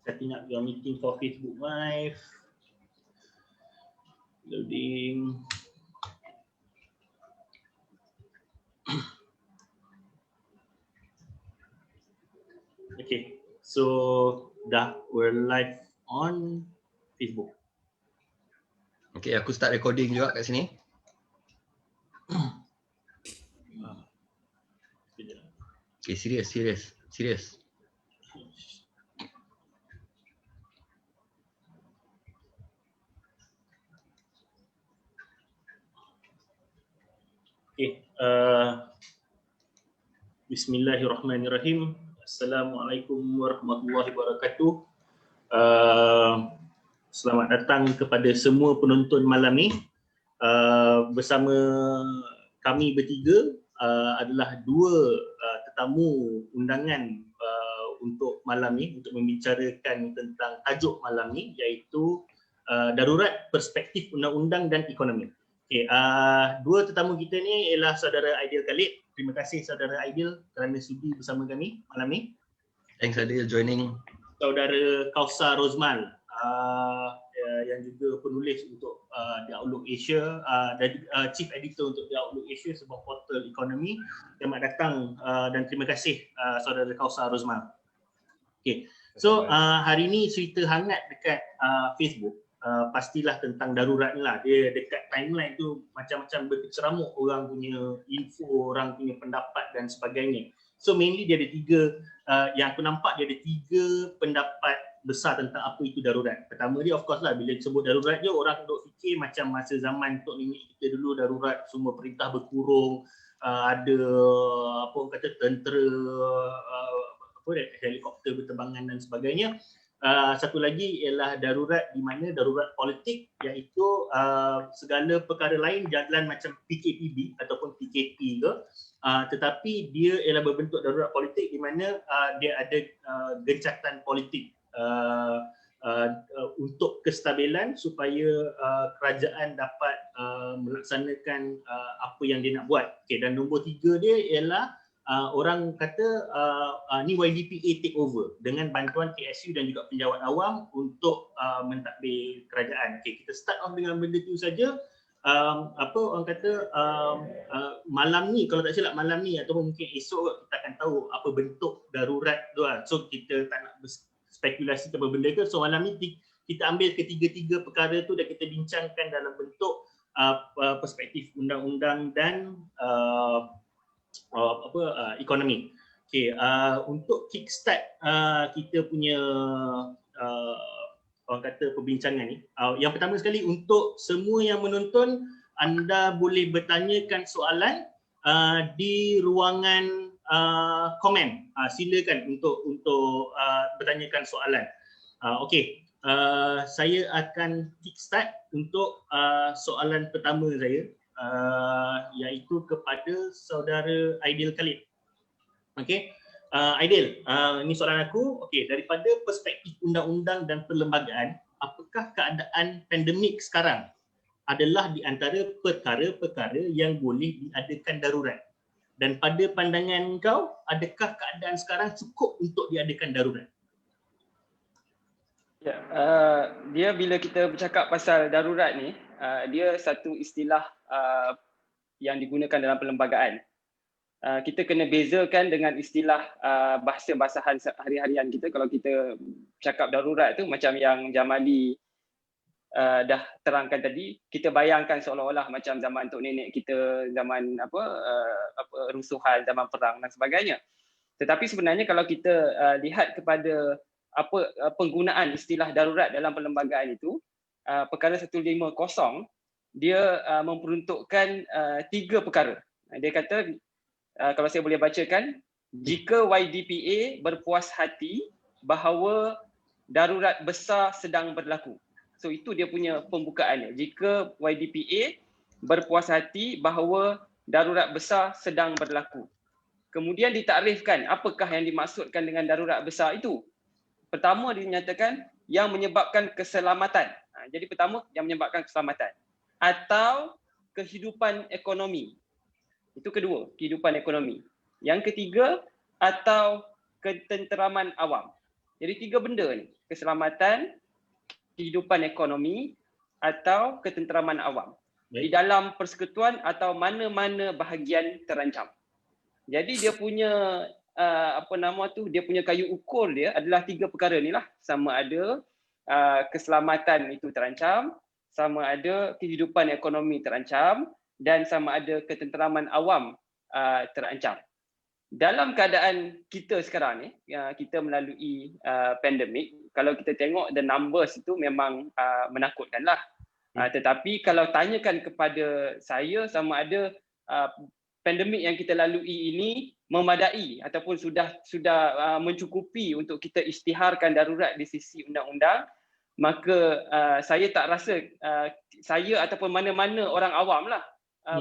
Setting up your meeting for Facebook Live. Loading. Okay, so dah we're live on Facebook. Okay, aku start recording juga kat sini. Okay, serius. Okay, Bismillahirrahmanirrahim. Assalamualaikum warahmatullahi wabarakatuh. Selamat datang kepada semua penonton malam ni. Bersama kami bertiga adalah dua tetamu undangan untuk malam ni, untuk membicarakan tentang tajuk malam ni, iaitu darurat perspektif undang-undang dan ekonomi. Okay, dua tetamu kita ni ialah saudara Aidil Khalid. Terima kasih saudara Aidil kerana sudi bersama kami malam ni. Thanks Aidil joining. Saudara Kausar Rosmal yang juga penulis untuk The Outlook Asia dan Chief Editor untuk The Outlook Asia, sebuah portal ekonomi. Selamat datang dan terima kasih saudara Kausar Rosmal. Okay. So hari ni cerita hangat dekat Facebook. Pastilah tentang darurat ni lah. Dia dekat timeline tu macam-macam berkeceramuk orang punya info, orang punya pendapat dan sebagainya. So mainly dia ada tiga, yang aku nampak dia ada tiga pendapat besar tentang apa itu darurat. Pertama dia of course lah, bila sebut darurat je orang duk fikir macam masa zaman tok nenek kita dulu, darurat semua perintah berkurung, ada apa orang kata tentera, helikopter berterbangan dan sebagainya. Satu lagi ialah darurat di mana darurat politik, iaitu segala perkara lain jalan macam PKPB ataupun PKP ke, tetapi dia ialah berbentuk darurat politik di mana dia ada gencatan politik untuk kestabilan supaya kerajaan dapat melaksanakan apa yang dia nak buat. Okay, dan nombor tiga dia ialah orang kata ni YDPA take over dengan bantuan KSU dan juga penjawat awam untuk mentadbir kerajaan. Okay, kita start off dengan benda tu saja. Apa orang kata malam ni, kalau tak silap malam ni ataupun mungkin esok kita akan tahu apa bentuk darurat tu lah. So kita tak nak spekulasi apa benda ke. So malam ni kita ambil ketiga-tiga perkara tu dan kita bincangkan dalam bentuk perspektif undang-undang dan ekonomi. Okay, untuk kickstart kita punya orang kata perbincangan ni, yang pertama sekali untuk semua yang menonton, anda boleh bertanyakan soalan di ruangan komen. Silakan untuk bertanyakan soalan. Okey, saya akan kickstart untuk soalan pertama saya, iaitu kepada saudara Aidil Khalid. Okey, Aidil, ini soalan aku. Okey, daripada perspektif undang-undang dan perlembagaan, apakah keadaan pandemik sekarang adalah di antara perkara-perkara yang boleh diadakan darurat? Dan pada pandangan kau, adakah keadaan sekarang cukup untuk diadakan darurat? Ya, dia bila kita bercakap pasal darurat ni, dia satu istilah yang digunakan dalam perlembagaan. Kita kena bezakan dengan istilah bahasa-basahan hari-harian kita. Kalau kita cakap darurat tu macam yang Jamali dah terangkan tadi, kita bayangkan seolah-olah macam zaman tok nenek kita, zaman rusuhan, zaman perang dan sebagainya. Tetapi sebenarnya kalau kita lihat kepada apa penggunaan istilah darurat dalam perlembagaan itu, perkara 150 dia memperuntukkan tiga perkara. Dia kata, kalau saya boleh bacakan, jika YDPA berpuas hati bahawa darurat besar sedang berlaku. So itu dia punya pembukaannya. Jika YDPA berpuas hati bahawa darurat besar sedang berlaku. Kemudian ditakrifkan apakah yang dimaksudkan dengan darurat besar itu. Pertama dinyatakan yang menyebabkan keselamatan. Jadi pertama yang menyebabkan keselamatan atau kehidupan ekonomi. Itu kedua, kehidupan ekonomi. Yang ketiga, atau ketenteraman awam. Jadi 3 benda ni, keselamatan, kehidupan ekonomi atau ketenteraman awam. Di dalam persekutuan atau mana-mana bahagian terancam. Jadi dia punya dia punya kayu ukur dia adalah 3 perkara ni lah. Sama ada keselamatan itu terancam, sama ada kehidupan ekonomi terancam, dan sama ada ketenteraman awam terancam. Dalam keadaan kita sekarang ni, kita melalui pandemik, kalau kita tengok the numbers itu memang menakutkanlah. Tetapi kalau tanyakan kepada saya sama ada pandemik yang kita lalui ini memadai ataupun sudah mencukupi untuk kita isytiharkan darurat di sisi undang-undang, maka saya tak rasa saya ataupun mana-mana orang awam lah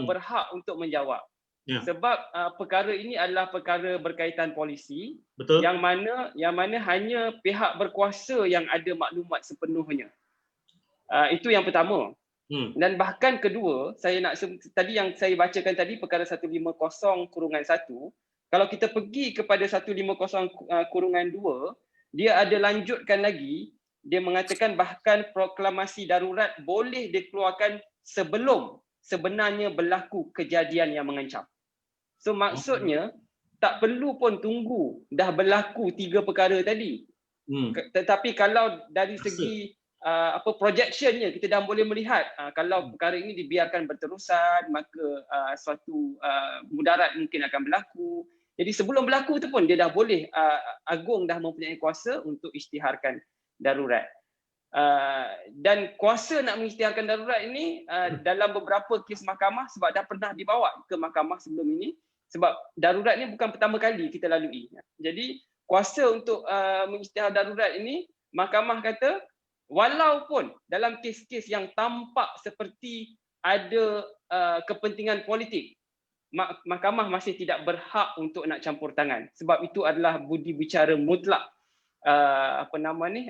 berhak untuk menjawab. Sebab perkara ini adalah perkara berkaitan polisi. Betul. yang mana hanya pihak berkuasa yang ada maklumat sepenuhnya. Itu yang pertama. Dan bahkan kedua, tadi yang saya bacakan tadi perkara 150/1, kalau kita pergi kepada 150/2, dia ada lanjutkan lagi, dia mengatakan bahkan proklamasi darurat boleh dikeluarkan sebelum sebenarnya berlaku kejadian yang mengancam. So maksudnya tak perlu pun tunggu dah berlaku 3 perkara tadi. Tetapi kalau dari segi projectionnya kita dah boleh melihat kalau perkara ini dibiarkan berterusan, maka suatu mudarat mungkin akan berlaku. Jadi sebelum berlaku tu pun dia dah boleh, Agung dah mempunyai kuasa untuk isytiharkan darurat. Dan kuasa nak mengisytiharkan darurat ini dalam beberapa kes mahkamah, sebab dah pernah dibawa ke mahkamah sebelum ini, sebab darurat ni bukan pertama kali kita lalui. Jadi kuasa untuk mengisytihar darurat ini, mahkamah kata walaupun dalam kes-kes yang tampak seperti ada kepentingan politik, mahkamah masih tidak berhak untuk nak campur tangan, sebab itu adalah budi bicara mutlak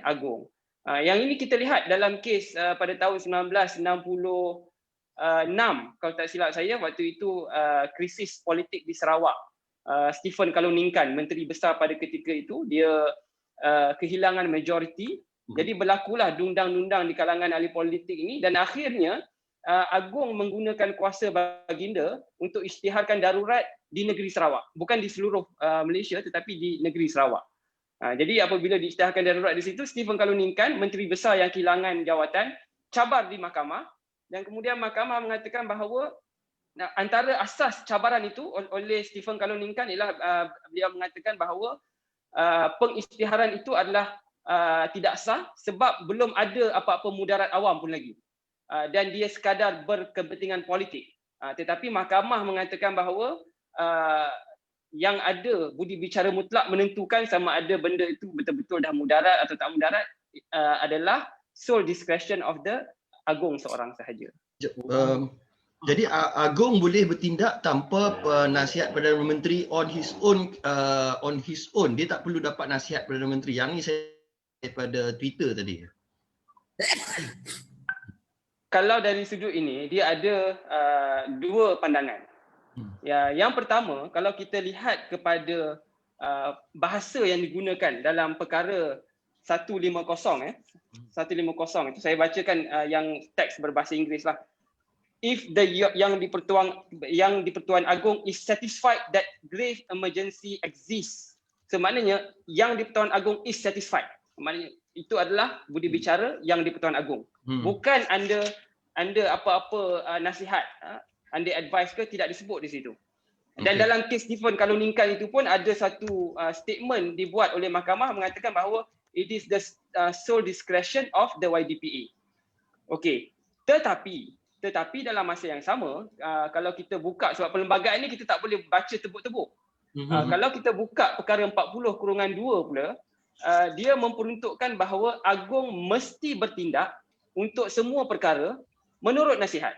Agung. Yang ini kita lihat dalam kes pada tahun 1966, kalau tak silap saya, waktu itu krisis politik di Sarawak. Stephen Kaluningkan, Menteri Besar pada ketika itu, dia kehilangan majoriti. Jadi berlakulah dundang-dundang di kalangan ahli politik ini, dan akhirnya Agung menggunakan kuasa baginda untuk isytiharkan darurat di negeri Sarawak. Bukan di seluruh Malaysia tetapi di negeri Sarawak. Jadi apabila diisytiharkan darurat di situ, Stephen Kaluningkan, Menteri Besar yang kehilangan jawatan, cabar di mahkamah, dan kemudian mahkamah mengatakan bahawa antara asas cabaran itu oleh Stephen Kaluningkan ialah beliau mengatakan bahawa pengisytiharan itu adalah tidak sah sebab belum ada apa-apa mudarat awam pun lagi, dan dia sekadar berkepentingan politik. Tetapi mahkamah mengatakan bahawa yang ada budi bicara mutlak menentukan sama ada benda itu betul-betul dah mudarat atau tak mudarat adalah sole discretion of the Agung seorang sahaja. Jadi Agung boleh bertindak tanpa nasihat Perdana Menteri on his own. Dia tak perlu dapat nasihat Perdana Menteri. Yang ni saya daripada Twitter tadi. Kalau dari sudut ini, dia ada 2 pandangan. Yang pertama, kalau kita lihat kepada bahasa yang digunakan dalam perkara 150 itu, saya bacakan yang teks berbahasa Inggeris lah. If yang di-Pertuan Agong is satisfied that grave emergency exists. So maknanya yang di-Pertuan Agong is satisfied. Maknanya itu adalah budi bicara yang di-Pertuan Agong. Bukan anda apa-apa nasihat, anda advice ke, tidak disebut di situ. Dan dalam kes Stephen Kaluningkan itu pun ada satu statement dibuat oleh mahkamah mengatakan bahawa it is the sole discretion of the YDPA. Okey. Tetapi dalam masa yang sama, kalau kita buka, sebab perlembagaan ni kita tak boleh baca tebuk-tebuk. Kalau kita buka perkara 40/2 pula, dia memperuntukkan bahawa Agung mesti bertindak untuk semua perkara menurut nasihat.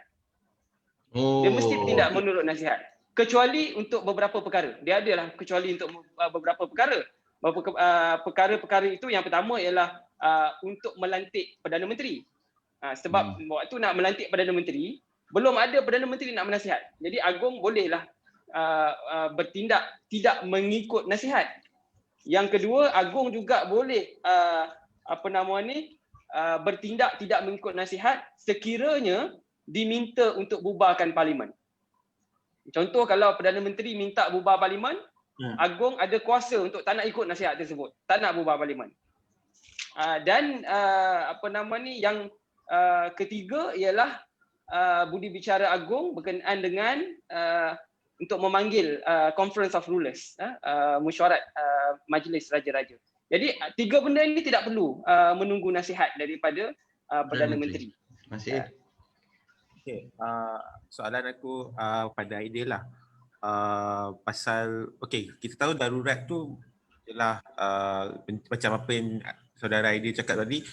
Dia mesti bertindak menurut nasihat. Kecuali untuk beberapa perkara. Dia adalah kecuali untuk beberapa perkara. Perkara-perkara itu yang pertama ialah untuk melantik Perdana Menteri. Sebab waktu nak melantik Perdana Menteri, belum ada Perdana Menteri nak menasihat. Jadi Agung bolehlah bertindak tidak mengikut nasihat. Yang kedua, Agong juga boleh bertindak tidak mengikut nasihat sekiranya diminta untuk bubarkan parlimen. Contoh, kalau Perdana Menteri minta bubar parlimen, Agong ada kuasa untuk tak nak ikut nasihat tersebut, tak nak bubar parlimen. Yang ketiga ialah budi bicara Agong berkenaan dengan untuk memanggil Conference of Rulers, mesyuarat Majlis Raja-Raja. Jadi 3 benda ini tidak perlu menunggu nasihat daripada Perdana Menteri. Terima kasih. Okay. Soalan aku pada idea lah. Pasal, kita tahu darurat tu ialah macam apa yang saudara Aidil cakap tadi,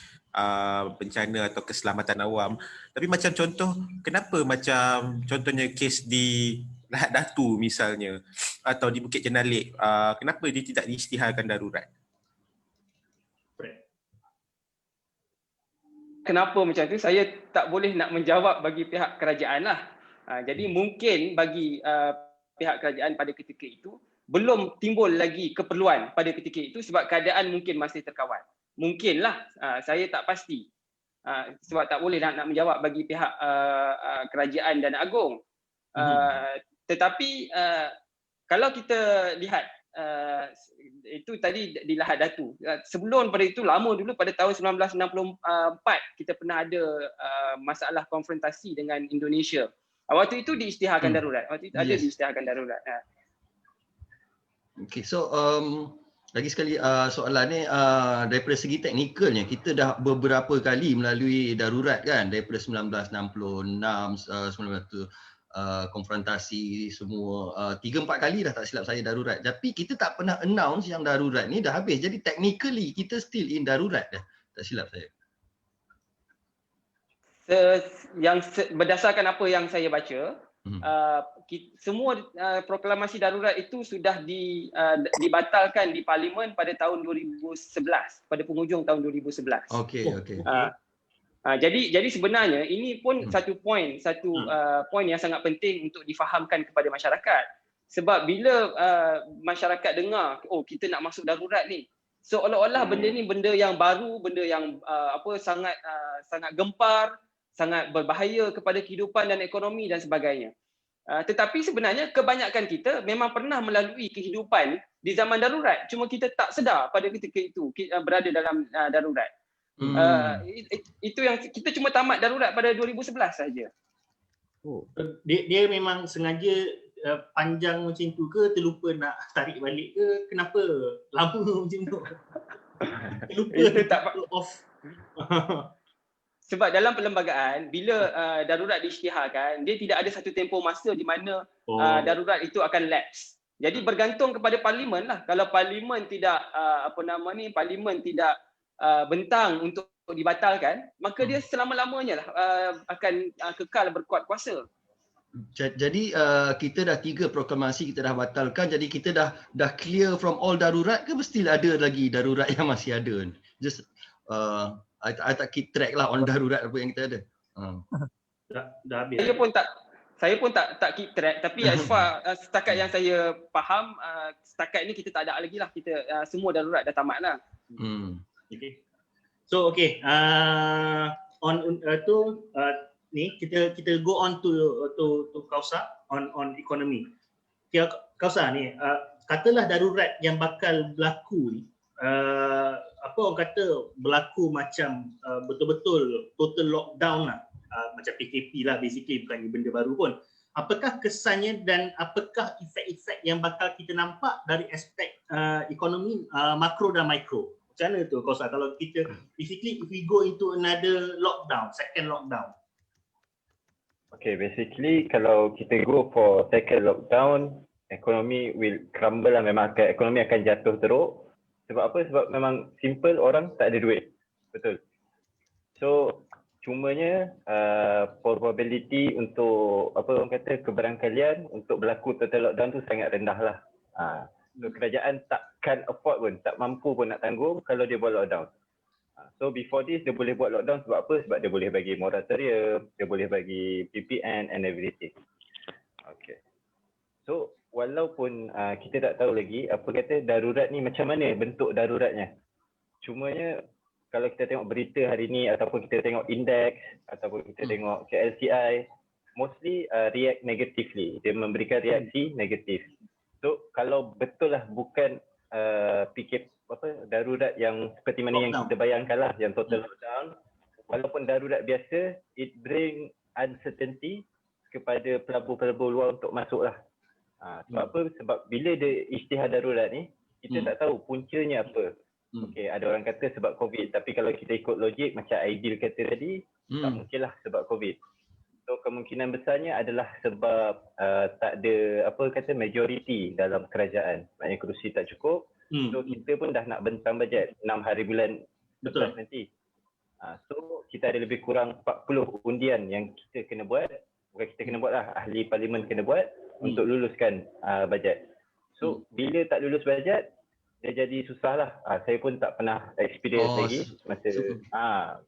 bencana atau keselamatan awam. Tapi macam contoh, kenapa macam contohnya kes di Lahad Datu misalnya, atau di Bukit Jenalik, kenapa dia tidak diisytiharkan darurat? Kenapa macam tu, saya tak boleh nak menjawab bagi pihak kerajaan lah. Jadi mungkin bagi pihak kerajaan pada ketika itu belum timbul lagi keperluan pada ketika itu sebab keadaan mungkin masih terkawal. Mungkinlah, saya tak pasti. Sebab tak boleh nak menjawab bagi pihak kerajaan dan Agong. Tetapi kalau kita lihat itu tadi di Lahad Datu. Sebelum pada itu, lama dulu pada tahun 1964 kita pernah ada masalah konfrontasi dengan Indonesia. Waktu itu diisytiharkan darurat. Waktu itu ada diisytiharkan darurat. Okay, so lagi sekali soalan ni daripada segi teknikalnya, kita dah beberapa kali melalui darurat kan, daripada 1966, 19 konfrontasi semua 3-4 kali dah tak silap saya darurat. Tapi kita tak pernah announce yang darurat ni dah habis. Jadi technically kita still in darurat dah. Tak silap saya. Berdasarkan apa yang saya baca, semua proklamasi darurat itu sudah dibatalkan di Parlimen pada tahun 2011, pada penghujung tahun 2011. Okey. Jadi sebenarnya ini pun satu poin yang sangat penting untuk difahamkan kepada masyarakat. Sebab bila masyarakat dengar, kita nak masuk darurat ni, seolah-olah benda ni benda yang baru, benda yang sangat gempar, sangat berbahaya kepada kehidupan dan ekonomi dan sebagainya. Tetapi sebenarnya kebanyakan kita memang pernah melalui kehidupan di zaman darurat. Cuma kita tak sedar pada ketika itu berada dalam darurat. Itu yang kita cuma tamat darurat pada 2011 saja. Dia memang sengaja panjang macam tu ke, terlupa nak tarik balik ke, kenapa lama macam tu? Terlupa off. Sebab dalam perlembagaan, bila darurat diisytiharkan, dia tidak ada satu tempoh masa di mana darurat itu akan lapse. Jadi bergantung kepada parlimen lah. Kalau parlimen tidak parlimen tidak bentang untuk dibatalkan, maka dia selama-lamanya lah akan kekal berkuat kuasa. Jadi kita dah 3 proklamasi kita dah batalkan, jadi kita dah clear from all darurat ke mesti ada lagi darurat yang masih ada? Just I tak keep track lah on darurat apa yang kita ada. Dah habis. Saya pun tak keep track, tapi as far setakat yang saya faham, setakat ini kita tak ada lagi lah, kita semua darurat dah tamat lah. Okay. So ni kita go on to Kausa on economy. Kausa ni katalah darurat yang bakal berlaku ni, apa orang kata berlaku macam betul-betul total lockdown lah, macam PKP lah basically, bukan benda baru pun. Apakah kesannya dan apakah efek-efek yang bakal kita nampak dari aspek ekonomi makro dan mikro? Macam mana tu Kausa kalau kita basically if we go into another lockdown, second lockdown? Okay, basically kalau kita go for second lockdown, ekonomi will crumble lah, memang ekonomi akan jatuh teruk. Sebab apa? Sebab memang simple, orang tak ada duit. Betul. So cumanya probability untuk apa orang kata kebarangkalian untuk berlaku total lockdown tu sangat rendah lah. So kerajaan takkan afford pun, tak mampu pun nak tanggung kalau dia buat lockdown. So before this dia boleh buat lockdown sebab apa? Sebab dia boleh bagi moratorium, dia boleh bagi PPN and everything. Okay. So walaupun kita tak tahu lagi apa kata darurat ni macam mana bentuk daruratnya. Cumanya kalau kita tengok berita hari ni ataupun kita tengok indeks ataupun kita tengok KLCI, mostly react negatively. Dia memberikan reaksi negatif. So kalau betul lah bukan darurat yang seperti mana yang kita bayangkan lah, yang total lockdown, walaupun darurat biasa, it bring uncertainty kepada pelabur-pelabur luar untuk masuk lah. Sebab apa? Sebab bila dia isytihar darurat ni, kita tak tahu puncanya apa. Okay, ada orang kata sebab COVID, tapi kalau kita ikut logik macam Aidil kata tadi, tak mungkin lah sebab COVID. So kemungkinan besarnya adalah sebab tak ada majoriti dalam kerajaan. Maknanya kerusi tak cukup. So kita pun dah nak bentang bajet 6 hari bulan lepas nanti. So kita ada lebih kurang 40 undian yang kita kena buat. Bukan kita kena buat lah, ahli parlimen kena buat untuk luluskan bajet. So bila tak lulus bajet, dia jadi susah lah. Saya pun tak pernah experience lagi masa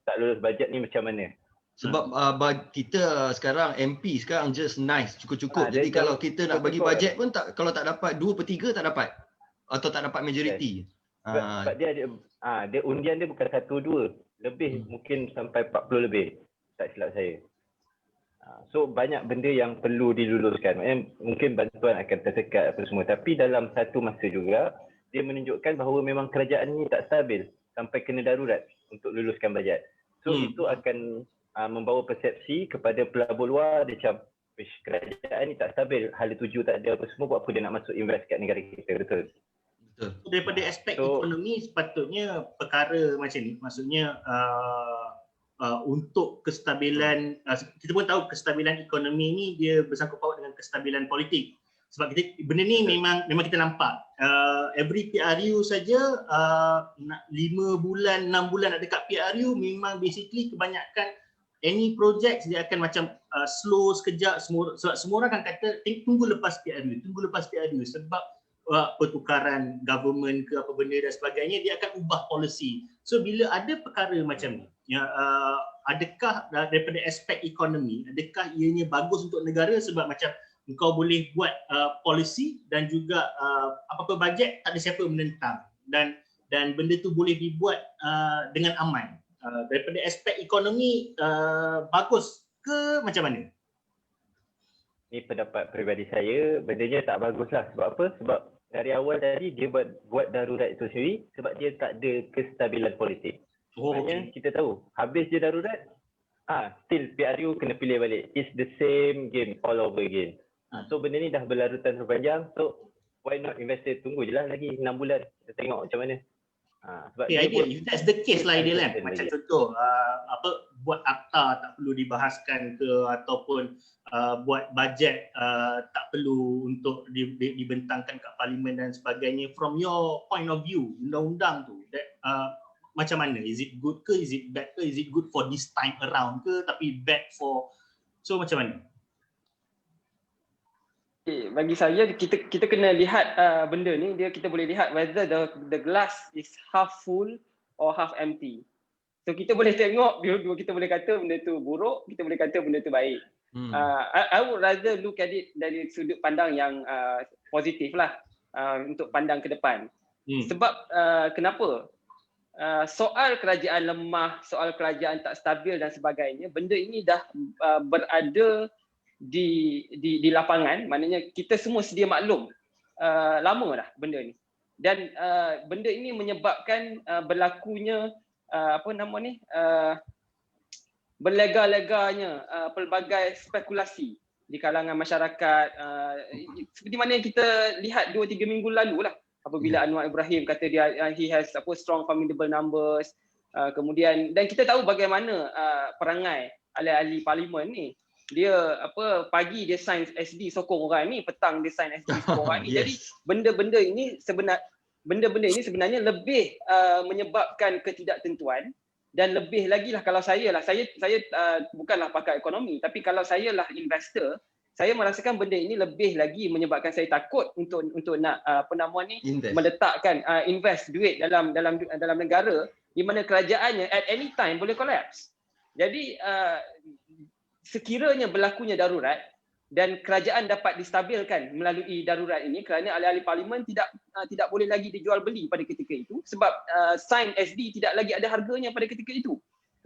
tak lulus bajet ni macam mana. Sebab kita sekarang MP sekarang just nice, cukup-cukup. Jadi kalau kita nak bagi bajet pun kalau tak dapat 2/3 tak dapat. Atau tak dapat majoriti. Sebab dia ada dia undian dia bukan 1-2, lebih mungkin sampai 40 lebih. Tak silap saya. So banyak benda yang perlu diluluskan. Maknanya mungkin bantuan akan tersekat apa semua, tapi dalam satu masa juga dia menunjukkan bahawa memang kerajaan ni tak stabil sampai kena darurat untuk luluskan bajet. So itu akan membawa persepsi kepada pelabur luar, dia macam kerajaan ni tak stabil, hala tuju tak ada apa semua, buat apa dia nak masuk invest kat negara kita. Betul. Daripada aspek ekonomi sepatutnya perkara macam ni, maksudnya untuk kestabilan, kita pun tahu kestabilan ekonomi ni dia bersangkut paut dengan kestabilan politik. Sebab benda ni memang kita nampak every PRU saja 5 bulan, 6 bulan nak dekat PRU, memang basically kebanyakan any project dia akan macam slow sekejap, sebab semua orang akan kata tunggu lepas PRU sebab pertukaran government ke apa benda dan sebagainya, dia akan ubah policy. So bila ada perkara macam ni, adakah daripada aspek ekonomi, adakah ianya bagus untuk negara sebab macam engkau boleh buat policy dan juga apa-apa bajet tak ada siapa menentang dan benda tu boleh dibuat dengan aman. Daripada aspek ekonomi bagus ke macam mana? Ini pendapat peribadi saya, bendanya tak bagus lah. Sebab apa? Sebab dari awal tadi dia buat darurat itu sendiri sebab dia tak ada kestabilan politik. Maknanya kita tahu, habis je darurat, still PRU kena pilih balik. It's the same game all over again. So benda ni dah berlarutan terpanjang, so why not investor tunggu je lah lagi 6 bulan, kita tengok macam mana. Sebab If that's the case lah ideal kan, macam contoh buat akta tak perlu dibahaskan ke, ataupun buat bajet tak perlu untuk dibentangkan kat parlimen dan sebagainya. From your point of view, undang-undang tu macam mana? Is it good ke, is it bad ke, is it good for this time around ke, tapi bad for, so macam mana? Bagi saya kita kena lihat benda ni, kita boleh lihat whether the glass is half full or half empty. So kita boleh tengok, dua kita boleh kata benda tu buruk, kita boleh kata benda tu baik. I would rather look at it dari sudut pandang yang positif lah, untuk pandang ke depan. Sebab kenapa? Soal kerajaan lemah, soal kerajaan tak stabil dan sebagainya, benda ini dah berada di lapangan, maknanya kita semua sedia maklum lama dah benda ni. Dan benda ini menyebabkan berlakunya berlega-leganya pelbagai spekulasi di kalangan masyarakat, seperti mana yang kita lihat 2-3 minggu lalu lah, apabila Anwar Ibrahim kata dia he has strong formidable numbers, kemudian dan kita tahu bagaimana perangai ahli-ahli parlimen ni. Dia pagi dia sign SD sokong orang ni, petang dia sign SD sokong orang ni. Jadi benda-benda ini sebenarnya lebih menyebabkan ketidaktentuan, dan lebih lagi lah kalau saya bukanlah pakar ekonomi, tapi kalau saya lah investor, saya merasakan benda ini lebih lagi menyebabkan saya takut untuk nak meletakkan invest duit dalam negara di mana kerajaannya at any time boleh collapse. Jadi sekiranya berlakunya darurat, dan kerajaan dapat distabilkan melalui darurat ini kerana ahli-ahli parlimen tidak boleh lagi dijual beli pada ketika itu sebab sign SD tidak lagi ada harganya pada ketika itu.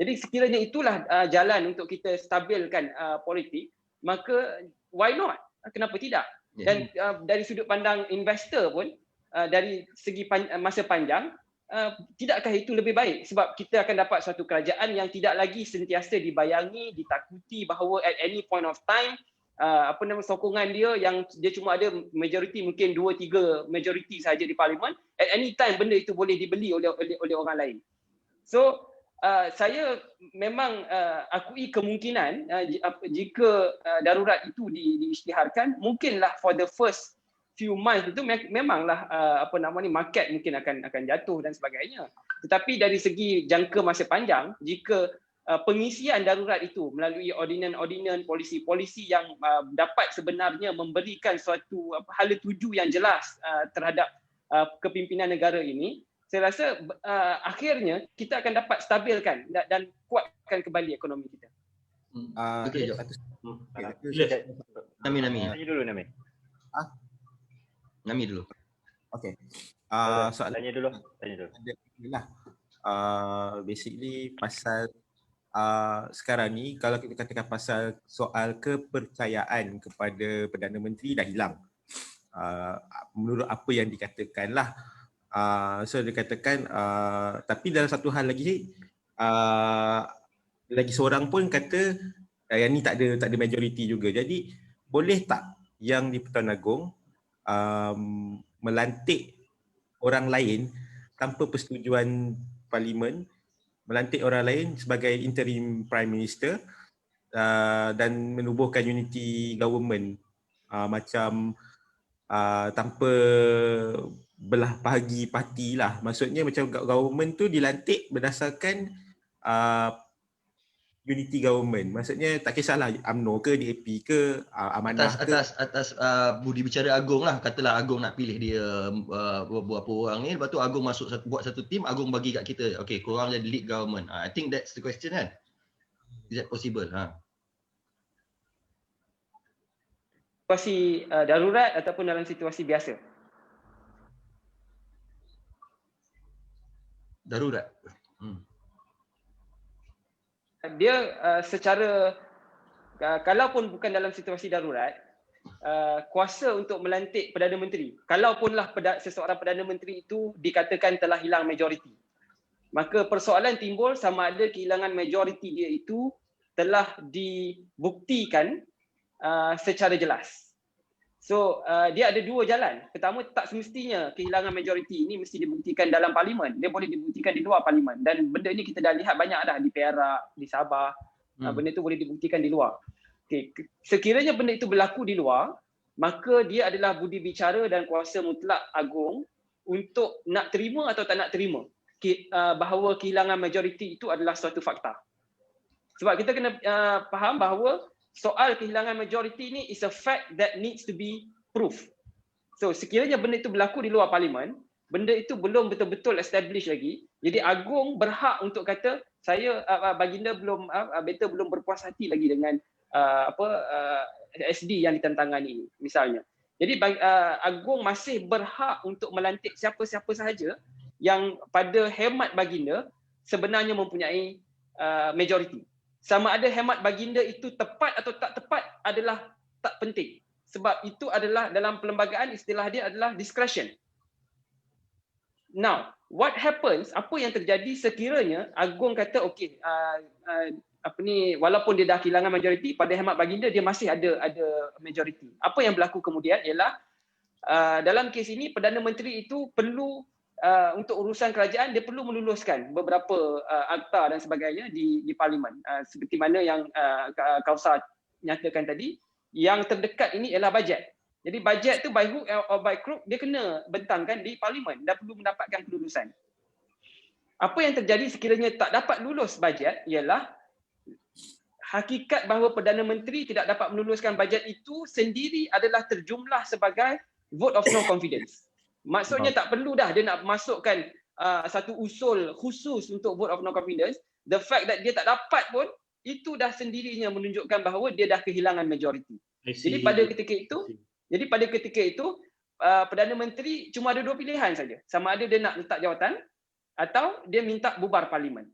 Jadi sekiranya itulah jalan untuk kita stabilkan politik, maka why not? Kenapa tidak? Dan dari sudut pandang investor pun dari segi masa panjang, tidakkah itu lebih baik? Sebab kita akan dapat suatu kerajaan yang tidak lagi sentiasa dibayangi, ditakuti bahawa at any point of time sokongan dia yang dia cuma ada majoriti mungkin 2-3 majoriti saja di parlimen, at any time benda itu boleh dibeli oleh orang lain. So saya memang akui kemungkinan jika darurat itu diisytiharkan, mungkinlah for the first few months itu memanglah market mungkin akan jatuh dan sebagainya. Tetapi dari segi jangka masa panjang, jika pengisian darurat itu melalui ordinan-ordinan, polisi-polisi yang dapat sebenarnya memberikan suatu hala tuju yang jelas terhadap kepimpinan negara ini, saya rasa akhirnya kita akan dapat stabilkan dan kuatkan kembali ekonomi kita. Okey, jom. Nami. Tanya dulu Nami. Nami dulu. Okey. Tanya dulu. Adalah basically pasal sekarang ni kalau kita katakan pasal soal kepercayaan kepada Perdana Menteri dah hilang. Menurut apa yang dikatakan lah. So dia katakan tapi dalam satu hal lagi seorang pun kata yang ni tak ada majoriti juga. Jadi boleh tak yang di Pertuan Agong melantik orang lain tanpa persetujuan parlimen, melantik orang lain sebagai interim prime minister dan menubuhkan unity government macam tanpa belah bahagi parti lah. Maksudnya macam government tu dilantik berdasarkan unity government. Maksudnya tak kisahlah UMNO ke, DAP ke, Amanah atas budi bicara Agong lah. Katalah Agong nak pilih dia beberapa orang ni, lepas tu Agong buat satu tim, Agong bagi kat kita. Okay, korang jadi lead government. I think that's the question kan. Is that possible? Situasi darurat ataupun dalam situasi biasa? Darurat. Dia secara kalaupun bukan dalam situasi darurat, kuasa untuk melantik Perdana Menteri, kalaupunlah seseorang Perdana Menteri itu dikatakan telah hilang majoriti, maka persoalan timbul sama ada kehilangan majoriti dia itu telah dibuktikan secara jelas. So dia ada dua jalan. Pertama, tak semestinya kehilangan majoriti ini mesti dibuktikan dalam parlimen. Dia boleh dibuktikan di luar parlimen. Dan benda ni kita dah lihat banyak dah di Perak, di Sabah. Benda itu boleh dibuktikan di luar. Okay. Sekiranya benda itu berlaku di luar, maka dia adalah budi bicara dan kuasa mutlak Agong untuk nak terima atau tak nak terima bahawa kehilangan majoriti itu adalah suatu fakta. Sebab kita kena faham bahawa soal kehilangan majoriti ini is a fact that needs to be proved. So sekiranya benda itu berlaku di luar parlimen, benda itu belum betul-betul establish lagi. Jadi Agong berhak untuk kata saya baginda belum berpuas hati lagi dengan SD yang ditentangkan ini misalnya. Jadi Agong masih berhak untuk melantik siapa-siapa sahaja yang pada hemat baginda sebenarnya mempunyai majoriti. Sama ada hemat baginda itu tepat atau tak tepat adalah tak penting. Sebab itu adalah dalam perlembagaan istilah dia adalah discretion. Now, what happens, apa yang terjadi sekiranya Agong kata okey, walaupun dia dah kehilangan majoriti, pada hemat baginda dia masih ada majoriti. Apa yang berlaku kemudian ialah dalam kes ini Perdana Menteri itu perlu untuk urusan kerajaan dia perlu meluluskan beberapa akta dan sebagainya di parlimen. Seperti mana yang Kausar nyatakan tadi, yang terdekat ini ialah bajet. Jadi bajet tu by hook or by crook dia kena bentangkan di parlimen dan perlu mendapatkan kelulusan. Apa yang terjadi sekiranya tak dapat lulus bajet ialah hakikat bahawa Perdana Menteri tidak dapat meluluskan bajet itu sendiri adalah terjumlah sebagai vote of no confidence. Maksudnya tak perlu dah dia nak masukkan satu usul khusus untuk vote of no confidence. The fact that dia tak dapat pun itu dah sendirinya menunjukkan bahawa dia dah kehilangan majoriti. I see. Jadi pada ketika itu Perdana Menteri cuma ada 2 pilihan saja. Sama ada dia nak letak jawatan atau dia minta bubar parlimen.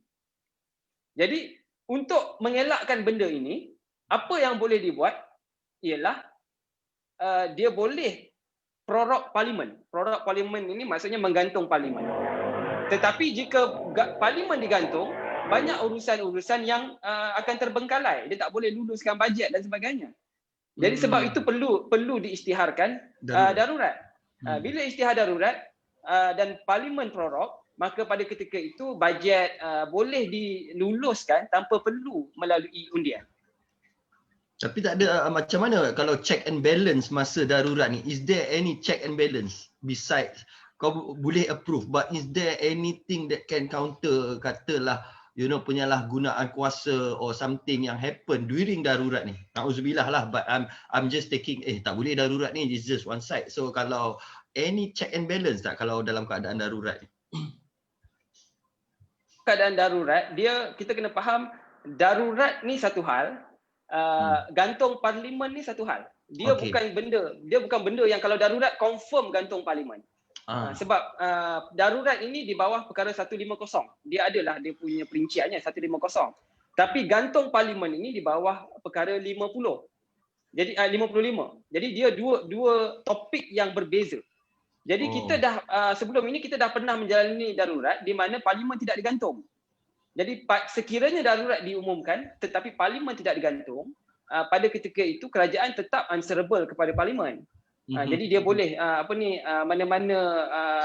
Jadi untuk mengelakkan benda ini, apa yang boleh dibuat ialah dia boleh prorog parlimen. Prorog parlimen ini maksudnya menggantung parlimen. Tetapi jika parlimen digantung, banyak urusan-urusan yang akan terbengkalai. Dia tak boleh luluskan bajet dan sebagainya. Jadi sebab itu perlu diisytiharkan darurat. Bila isytihar darurat dan parlimen prorog, maka pada ketika itu bajet boleh diluluskan tanpa perlu melalui undian. Tapi tak ada macam mana kalau check and balance masa darurat ni? Is there any check and balance besides kau boleh approve, but is there anything that can counter, katalah penyalahgunaan kuasa or something yang happen during darurat ni? Nauzubillah lah, but I'm just taking tak boleh darurat ni, it's just one side. So kalau any check and balance tak kalau dalam keadaan darurat ni? Keadaan darurat, kita kena faham darurat ni satu hal, gantung parlimen ni satu hal. Dia bukan benda yang kalau darurat confirm gantung parlimen. Sebab darurat ini di bawah perkara 150. Dia adalah dia punya perinciannya 150. Tapi gantung parlimen ini di bawah perkara 50. Jadi 55. Jadi dia dua topik yang berbeza. Jadi kita sebelum ini kita dah pernah menjalani darurat di mana parlimen tidak digantung. Jadi sekiranya darurat diumumkan tetapi parlimen tidak digantung, pada ketika itu kerajaan tetap answerable kepada parlimen. Jadi dia boleh mana-mana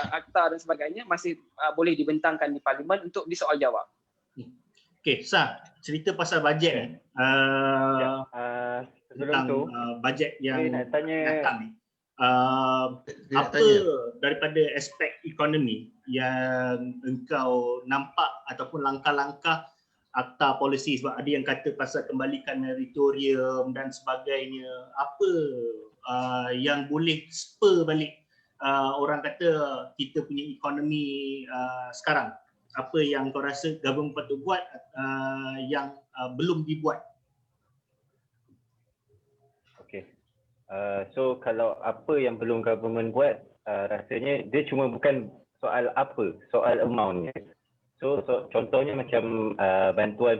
akta dan sebagainya masih boleh dibentangkan di parlimen untuk disoal jawab. Okey, Sah, cerita pasal bajet ni. Sebelum tu bajet yang nak tanya datang ni. Apa daripada aspek ekonomi yang engkau nampak ataupun langkah-langkah akta polisi, sebab ada yang kata pasal kembalikan moratorium dan sebagainya, apa yang boleh spur balik orang kata kita punya ekonomi sekarang? Apa yang kau rasa government patut buat yang belum dibuat? So kalau apa yang belum government buat, rasanya dia cuma bukan soal apa, soal amountnya. So contohnya macam bantuan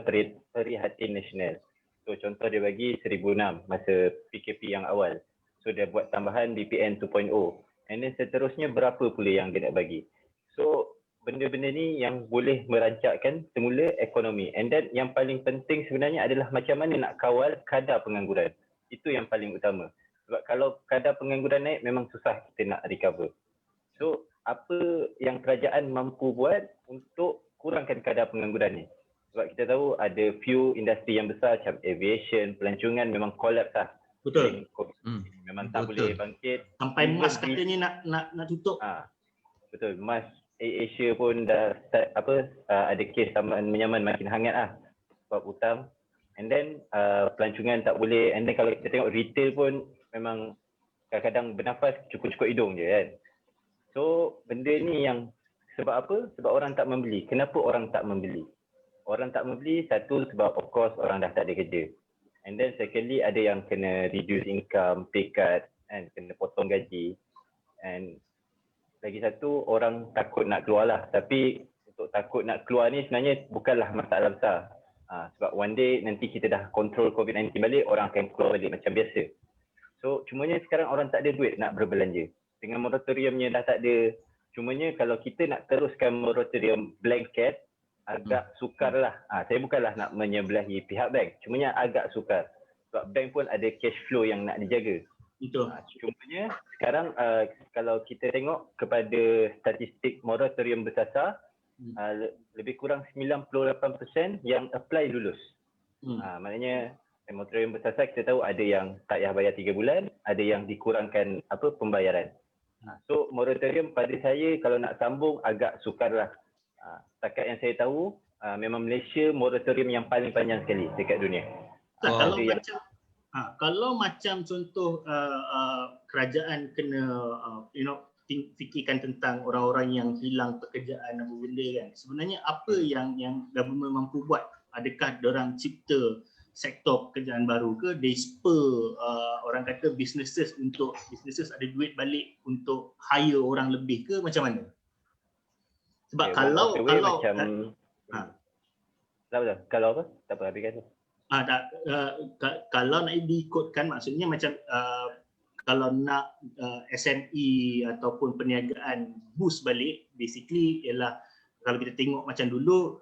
Prihatin Nasional. So contoh dia bagi 1,006 masa PKP yang awal. So dia buat tambahan BPN 2.0. And then seterusnya berapa pula yang dia nak bagi. So benda-benda ni yang boleh merancakkan semula ekonomi. And then yang paling penting sebenarnya adalah macam mana nak kawal kadar pengangguran. Itu yang paling utama. Sebab kalau kadar pengangguran naik, memang susah kita nak recover. So, apa yang kerajaan mampu buat untuk kurangkan kadar pengangguran ni? Sebab kita tahu ada few industri yang besar macam aviation, pelancongan memang collapse lah. Betul. Memang tak boleh bangkit. Sampai MAS katanya nak tutup. Betul. MAS Asia pun dah start ada kes samaan menyaman makin hangat lah sebab hutang. And then pelancongan tak boleh. And then kalau kita tengok retail pun memang kadang-kadang bernafas cukup-cukup hidung je kan. So benda ni yang sebab apa? Sebab orang tak membeli. Kenapa orang tak membeli? Orang tak membeli satu sebab of course orang dah tak ada kerja. And then secondly ada yang kena reduce income, pay cut, and kena potong gaji. And lagi satu orang takut nak keluar lah. Tapi untuk takut nak keluar ni sebenarnya bukanlah masalah besar. Sebab one day nanti kita dah control COVID-19 balik, orang akan keluar balik macam biasa. So cumanya sekarang orang tak ada duit nak berbelanja. Dengan moratoriumnya dah tak ada. Cumanya kalau kita nak teruskan moratorium blanket, agak sukar lah. Saya bukanlah nak menyebelahi pihak bank. Cumanya agak sukar. Sebab bank pun ada cash flow yang nak dijaga. Betul. Cumanya sekarang kalau kita tengok kepada statistik moratorium bersasar, lebih kurang 98% yang apply lulus. Maknanya moratorium bersasar kita tahu ada yang tak payah bayar 3 bulan, ada yang dikurangkan pembayaran. So moratorium pada saya kalau nak sambung agak sukar lah. Setakat yang saya tahu memang Malaysia moratorium yang paling panjang sekali dekat dunia. Kalau macam contoh kerajaan kena fikirkan tentang orang-orang yang hilang pekerjaan apa benda kan. Sebenarnya apa yang government mampu buat? Adakah diorang cipta sektor pekerjaan baru ke, they spur orang kata businesses ada duit balik untuk hire orang lebih ke, macam mana? Sebab Okay, kalau one of the way kalau macam betul. Kalau apa? Tak apa, habiskan tu. kalau nak diikutkan, maksudnya macam kalau nak SME ataupun perniagaan boost balik, basically ialah kalau kita tengok macam dulu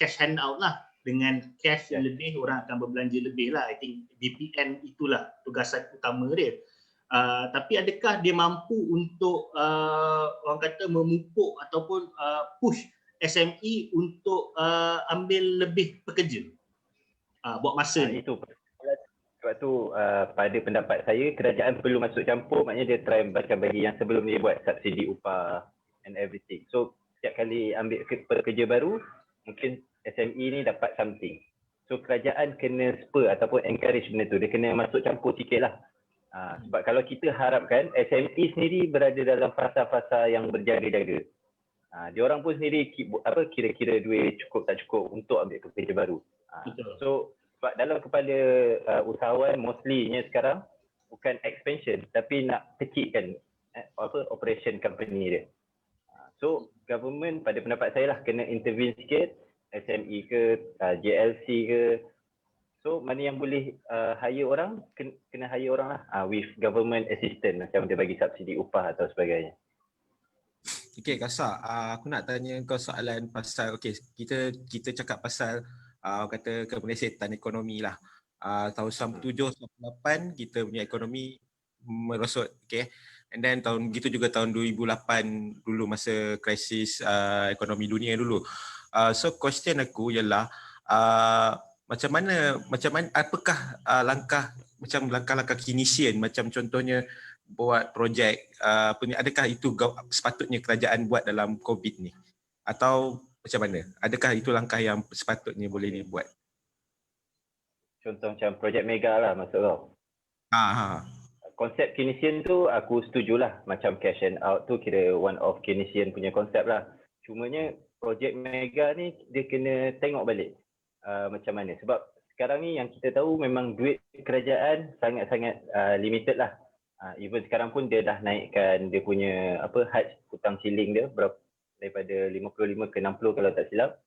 cash handout lah, dengan cash lebih orang akan berbelanja lebih lah. I think BPN itulah tugasan utama dia. Tapi adakah dia mampu untuk orang kata memupuk ataupun push SME untuk ambil lebih pekerja, buat masa ni? Itu sebab tu pada pendapat saya kerajaan perlu masuk campur, maknanya dia try macam bagi yang sebelum ni buat subsidi upah and everything. So setiap kali ambil pekerja baru, mungkin SME ni dapat something. So kerajaan kena spur ataupun encourage benda tu, dia kena masuk campur sikit lah. Sebab kalau kita harapkan SME sendiri berada dalam fasa-fasa yang berjaga-jaga, diorang pun sendiri kira-kira duit cukup tak cukup untuk ambil pekerja baru. So sebab dalam kepala usahawan mostly-nya sekarang bukan expansion tapi nak kecilkan operation company dia. So government pada pendapat saya lah kena intervene sikit, SME ke, JLC ke. So mana yang boleh hire orang, kena hire orang lah with government assistance, macam dia bagi subsidi upah atau sebagainya. Okay, Kasa, aku nak tanya kau soalan pasal, okay, kita cakap pasal kata kemelesetan ekonomi lah. Tahun 97-98 kita punya ekonomi merosot, okay. And then gitu juga tahun 2008 dulu masa krisis ekonomi dunia dulu. So question aku ialah macam mana apakah langkah-langkah kinesian, macam contohnya buat projek adakah itu sepatutnya kerajaan buat dalam COVID ni, atau macam mana? Adakah itu langkah yang sepatutnya boleh dibuat? Contoh macam projek mega lah maksud kau. Konsep Keynesian tu aku setujulah, macam cash and out tu kira one of Keynesian punya konsep lah. Cumanya projek mega ni dia kena tengok balik macam mana, sebab sekarang ni yang kita tahu memang duit kerajaan sangat-sangat limited lah. Even sekarang pun dia dah naikkan dia punya had hutang siling dia berapa, daripada 55 ke 60 kalau tak silap.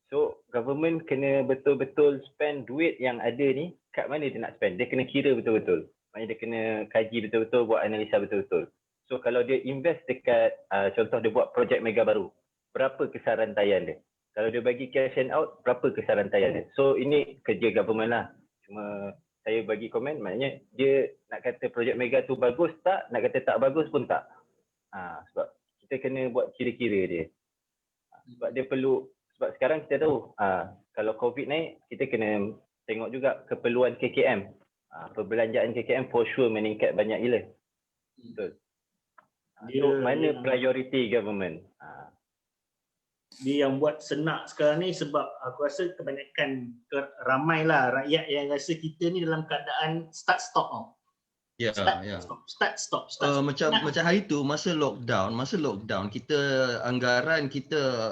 So government kena betul-betul spend duit yang ada ni, kat mana dia nak spend. Dia kena kira betul-betul. Maknanya dia kena kaji betul-betul, buat analisa betul-betul. So kalau dia invest dekat contoh dia buat projek mega baru, berapa kesarantaian dia? Kalau dia bagi cash and out, berapa kesarantaian dia? So ini kerja government lah. Cuma saya bagi komen, maknanya dia nak kata projek mega tu bagus tak, nak kata tak bagus pun tak. Sebab kita kena buat kira-kira dia. Sebab dia perlu, sebab sekarang kita tahu kalau COVID naik, kita kena tengok juga keperluan KKM. Perbelanjaan KKM for sure meningkat banyak gila. Betul. So mana priority government? Dia yang buat senak sekarang ni sebab aku rasa kebanyakan ramailah rakyat yang rasa kita ni dalam keadaan start stop tau. Start stop. Macam hari tu masa lockdown kita anggaran kita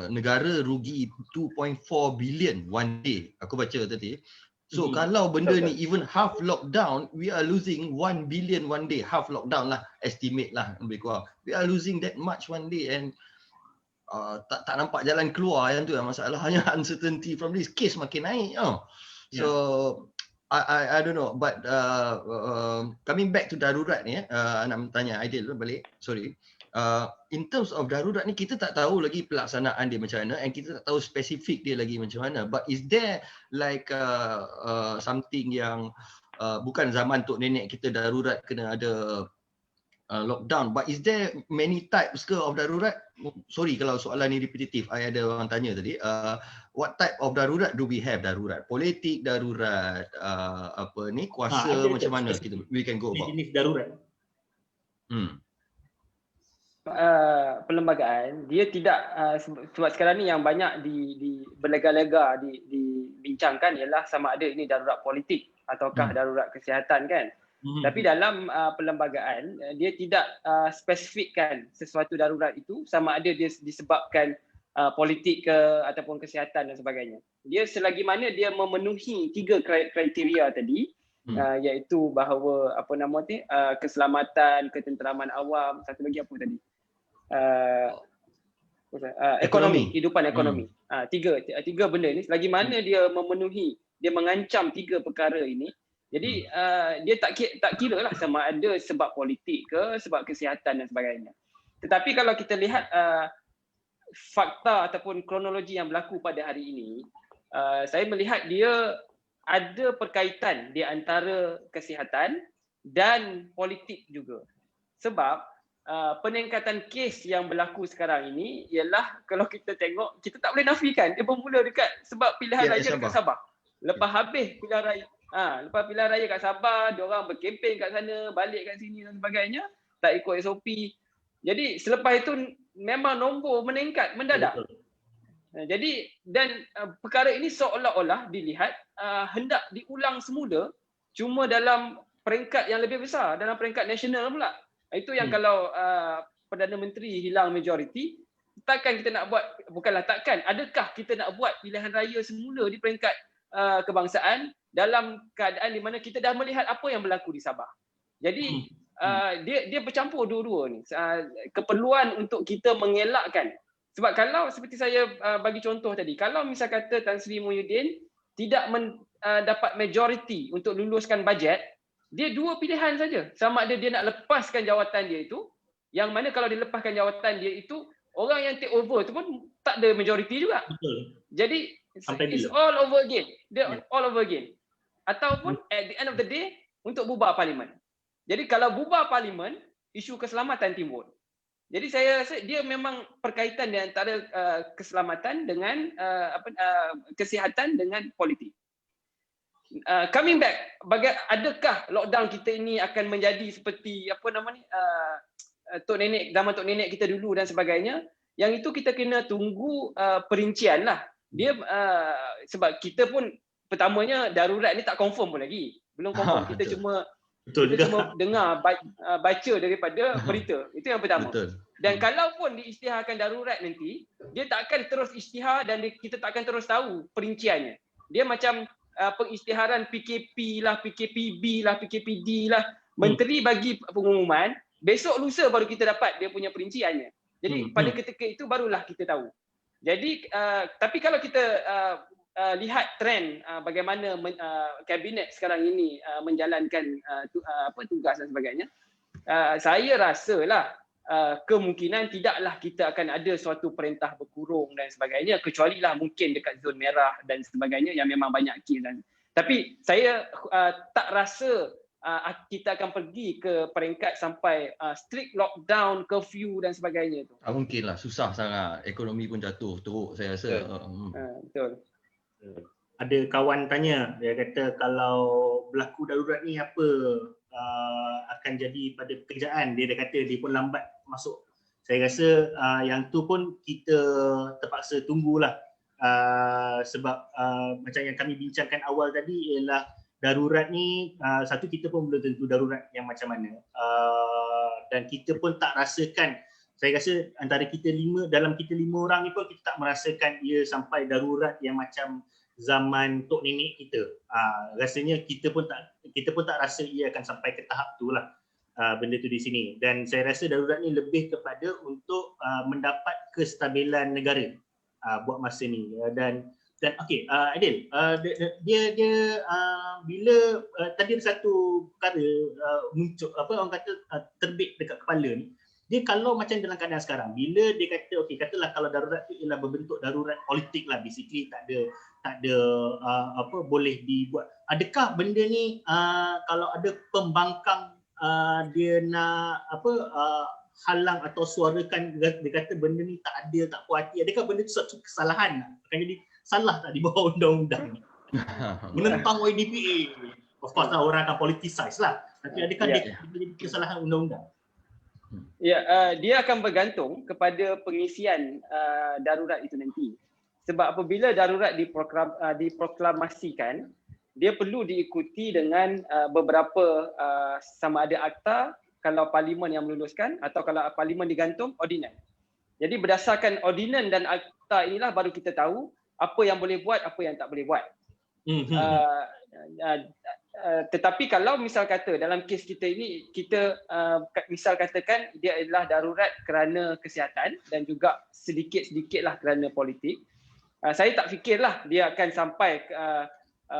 negara rugi 2.4 billion one day. Aku baca tadi. So kalau benda ni even half lockdown, we are losing 1 billion one day. Half lockdown lah, estimate lah lebih kurang. We are losing that much one day, and tak nampak jalan keluar. Yang tu yang masalahnya, uncertainty from this case makin naik. So I don't know, but coming back to darurat ni, nak tanya Aidil balik, sorry. In terms of darurat ni, kita tak tahu lagi pelaksanaan dia macam mana, and kita tak tahu spesifik dia lagi macam mana. But is there like something yang bukan zaman tok nenek kita darurat kena ada lockdown, but is there many types ke of darurat? Sorry kalau soalan ni repetitif, I ada orang tanya tadi. What type of darurat do we have? Darurat politik, darurat kuasa, macam mana kita we can go about? Jenis darurat. Perlembagaan dia tidak sebab sekarang ni yang banyak di berlega-lega dibincangkan ialah sama ada ini darurat politik ataukah darurat kesihatan kan. Tapi dalam perlembagaan dia tidak spesifikkan sesuatu darurat itu sama ada dia disebabkan politik ke ataupun kesihatan dan sebagainya. Dia selagi mana dia memenuhi 3 kriteria tadi, iaitu bahawa keselamatan, ketenteraman awam, satu lagi apa tadi? Ekonomi, kehidupan ekonomi. Tiga benda ni selagi mana dia memenuhi, dia mengancam 3 perkara ini, jadi dia tak kira lah sama ada sebab politik ke, sebab kesihatan dan sebagainya. Tetapi kalau kita lihat fakta ataupun kronologi yang berlaku pada hari ini, saya melihat dia ada perkaitan di antara kesihatan dan politik juga. Sebab peningkatan kes yang berlaku sekarang ini ialah, kalau kita tengok, kita tak boleh nafikan dia bermula dekat sebab pilihan raya dekat Sabah. Lepas habis pilihan raya, lepas pilihan raya kat Sabah, diorang berkempen kat sana, balik kat sini dan sebagainya, tak ikut SOP. Jadi selepas itu memang nombor meningkat mendadak. Jadi dan perkara ini seolah-olah dilihat hendak diulang semula, cuma dalam peringkat yang lebih besar, dalam peringkat nasional pula. Itu yang kalau Perdana Menteri hilang majoriti, takkan kita nak buat, bukanlah takkan, adakah kita nak buat pilihan raya semula di peringkat kebangsaan dalam keadaan di mana kita dah melihat apa yang berlaku di Sabah. Jadi dia bercampur dua-dua ni. Keperluan untuk kita mengelakkan. Sebab kalau seperti saya bagi contoh tadi, kalau misal kata Tan Sri Muhyiddin tidak dapat majoriti untuk luluskan bajet, dia 2 pilihan saja. Sama ada dia nak lepaskan jawatan dia itu, yang mana kalau dia lepaskan jawatan dia itu, orang yang take over tu pun tak ada majoriti juga. Betul. Jadi it's all over again. All over again. Ataupun at the end of the day, untuk bubar parlimen. Jadi kalau bubar parlimen, isu keselamatan timbul. Jadi saya rasa dia memang perkaitan di antara keselamatan dengan kesihatan dengan politik. Coming back, adakah lockdown kita ini akan menjadi seperti tok nenek, zaman tok nenek kita dulu dan sebagainya? Yang itu kita kena tunggu perincian lah. Dia sebab kita pun pertamanya darurat ni tak confirm pun lagi. Belum confirm. Kita cuma dengar, baca daripada berita. Itu yang pertama. Betul. Dan kalaupun diisytiharkan darurat nanti, dia tak akan terus isytihar dan kita tak akan terus tahu perinciannya. Dia macam pengisytiharan PKP lah, PKPB lah, PKPD lah. Menteri bagi pengumuman, besok lusa baru kita dapat dia punya perinciannya. Jadi pada ketika itu barulah kita tahu. Jadi tapi kalau kita lihat trend bagaimana kabinet sekarang ini menjalankan tugas dan sebagainya, saya rasalah kemungkinan tidaklah kita akan ada suatu perintah berkurung dan sebagainya, kecuali lah mungkin dekat zon merah dan sebagainya yang memang banyak kes. Tapi saya tak rasa kita akan pergi ke peringkat sampai strict lockdown, curfew dan sebagainya tu. Mungkin lah, susah sangat. Ekonomi pun jatuh teruk saya rasa. Betul. Ada kawan tanya, dia kata kalau berlaku darurat ni apa akan jadi pada pekerjaan. Dia kata dia pun lambat masuk. Saya rasa yang tu pun kita terpaksa tunggulah. Sebab macam yang kami bincangkan awal tadi ialah darurat ni, satu kita pun belum tentu darurat yang macam mana. Dan kita pun tak rasakan, saya rasa antara dalam kita 5 orang ni pun kita tak merasakan ia sampai darurat yang macam zaman tok nenek kita. Rasanya kita pun tak rasa ia akan sampai ke tahap tu lah, benda tu di sini. Dan saya rasa darurat ni lebih kepada untuk mendapat kestabilan negara buat masa ni. Dan okey, Adil, dia bila tadi ada satu perkara muncul, orang kata terbit dekat kepala ni. Dia kalau macam dalam keadaan sekarang, bila dia kata okey, katalah kalau darurat tu ialah berbentuk darurat politik lah, basically tak ada boleh dibuat. Adakah benda ni kalau ada pembangkang dia nak halang atau suarakan, dia kata benda ni tak ada, tak puas hati, adakah benda tu satu kesalahan akan jadi salah tak di bawah undang-undang ni? Menentang YDPA, of course lah orang akan politicize lah, tapi adakah dia jadi kesalahan undang-undang? Ya, dia akan bergantung kepada pengisian darurat itu nanti. Sebab apabila darurat diproklamasikan, dia perlu diikuti dengan beberapa sama ada akta kalau parlimen yang meluluskan, atau kalau parlimen digantung, ordinan. Jadi berdasarkan ordinan dan akta inilah baru kita tahu apa yang boleh buat, apa yang tak boleh buat. Tetapi kalau misal kata dalam kes kita ini, kita misal katakan dia adalah darurat kerana kesihatan dan juga sedikit-sedikitlah kerana politik, saya tak fikirlah dia akan sampai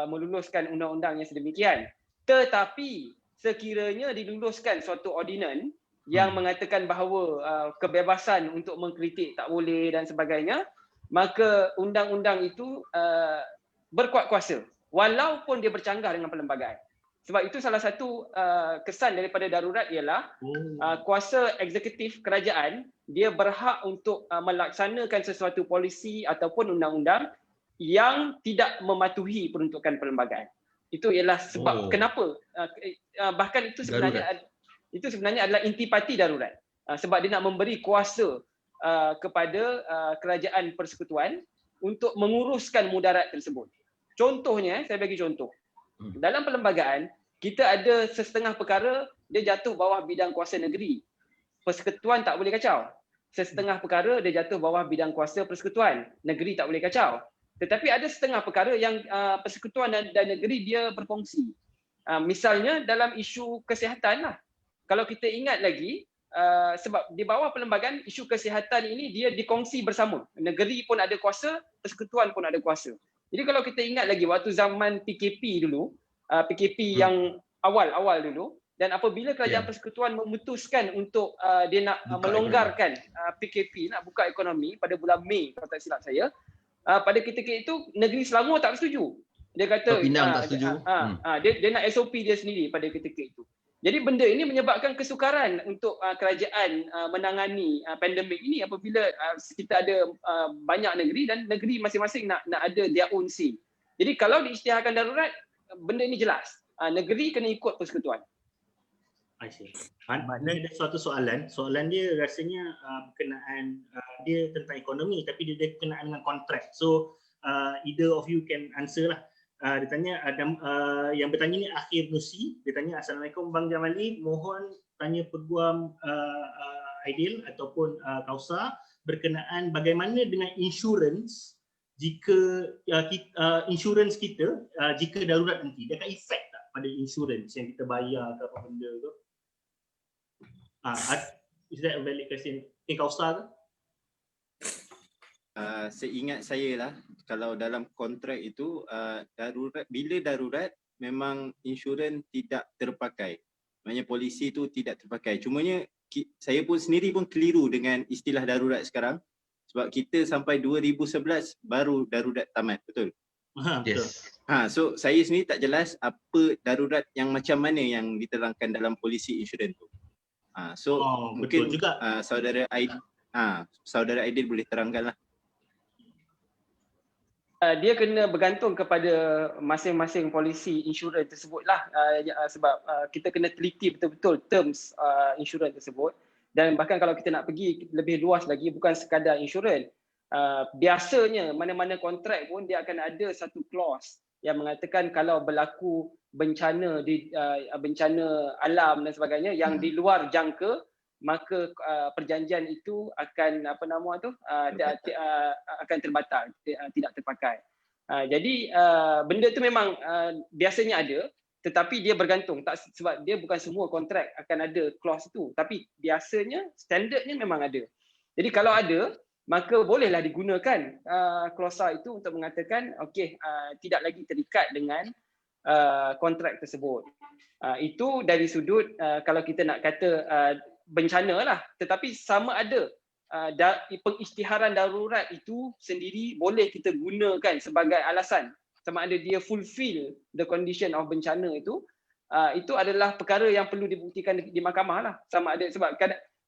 meluluskan undang-undang yang sedemikian. Tetapi sekiranya diluluskan suatu ordinan yang mengatakan bahawa kebebasan untuk mengkritik tak boleh dan sebagainya, maka undang-undang itu berkuat kuasa walaupun dia bercanggah dengan perlembagaan. Sebab itu salah satu kesan daripada darurat ialah kuasa eksekutif kerajaan dia berhak untuk melaksanakan sesuatu polisi ataupun undang-undang yang tidak mematuhi peruntukan perlembagaan. Itu ialah sebab kenapa bahkan itu sebenarnya adalah intipati darurat. Sebab dia nak memberi kuasa kepada kerajaan persekutuan untuk menguruskan mudarat tersebut. Contohnya, saya bagi contoh. Dalam perlembagaan, kita ada sesetengah perkara dia jatuh bawah bidang kuasa negeri. Persekutuan tak boleh kacau. Sesetengah perkara dia jatuh bawah bidang kuasa persekutuan. Negeri tak boleh kacau. Tetapi ada setengah perkara yang persekutuan dan negeri dia berkongsi. Misalnya dalam isu kesihatan lah. Kalau kita ingat lagi, sebab di bawah perlembagaan isu kesihatan ini dia dikongsi bersama. Negeri pun ada kuasa, persekutuan pun ada kuasa. Jadi kalau kita ingat lagi waktu zaman PKP dulu, PKP yang awal-awal dulu, dan apabila kerajaan persekutuan memutuskan untuk dia nak melonggarkan PKP, nak buka ekonomi pada bulan Mei kalau tak silap saya, pada ketika itu negeri Selangor tak setuju. Dia kata Pinang tak setuju. Dia nak SOP dia sendiri pada ketika itu. Jadi benda ini menyebabkan kesukaran untuk kerajaan menangani pandemik ini apabila kita ada banyak negeri dan negeri masing-masing nak ada their own say. Jadi kalau diisytiharkan darurat, benda ini jelas. Negeri kena ikut persekutuan. I see. Ada suatu soalan. Soalan dia rasanya berkenaan dia tentang ekonomi tapi dia berkenaan dengan kontrak. So either of you can answer lah. Dia tanya yang bertanya ni Akhir Nusi. Dia tanya, Assalamualaikum Bang Jamali, mohon tanya Peguam Aidil ataupun Kausar berkenaan bagaimana dengan insurans jika insurans kita jika darurat nanti. Dia akan efek tak pada insurans yang kita bayar ke apa benda tu? Is that a valid question? Kausar ke? Seingat saya lah, kalau dalam kontrak itu bila darurat memang insurans tidak terpakai. Maknanya polisi itu tidak terpakai. Cumanya saya pun sendiri pun keliru dengan istilah darurat sekarang sebab kita sampai 2011 baru darurat tamat, betul? Yes. So saya sendiri tak jelas apa darurat yang macam mana yang diterangkan dalam polisi insurans tu. Mungkin juga saudara Aidil boleh terangkanlah. Dia kena bergantung kepada masing-masing polisi insurans tersebutlah, sebab kita kena teliti betul-betul terms insurans tersebut. Dan bahkan kalau kita nak pergi lebih luas lagi, bukan sekadar insurans, biasanya mana-mana kontrak pun dia akan ada satu clause yang mengatakan kalau berlaku bencana bencana alam dan sebagainya yang di luar jangka, maka perjanjian itu akan akan terbatal, tidak terpakai. Jadi benda tu memang biasanya ada, tetapi dia bergantung sebab dia bukan semua kontrak akan ada clause itu, tapi biasanya standardnya memang ada. Jadi kalau ada, maka bolehlah digunakan klausa itu untuk mengatakan okey, tidak lagi terikat dengan kontrak tersebut. Itu dari sudut kalau kita nak kata bencana lah, tetapi sama ada pengisytiharan darurat itu sendiri boleh kita gunakan sebagai alasan, sama ada dia fulfill the condition of bencana itu adalah perkara yang perlu dibuktikan di mahkamah lah. Sama ada sebab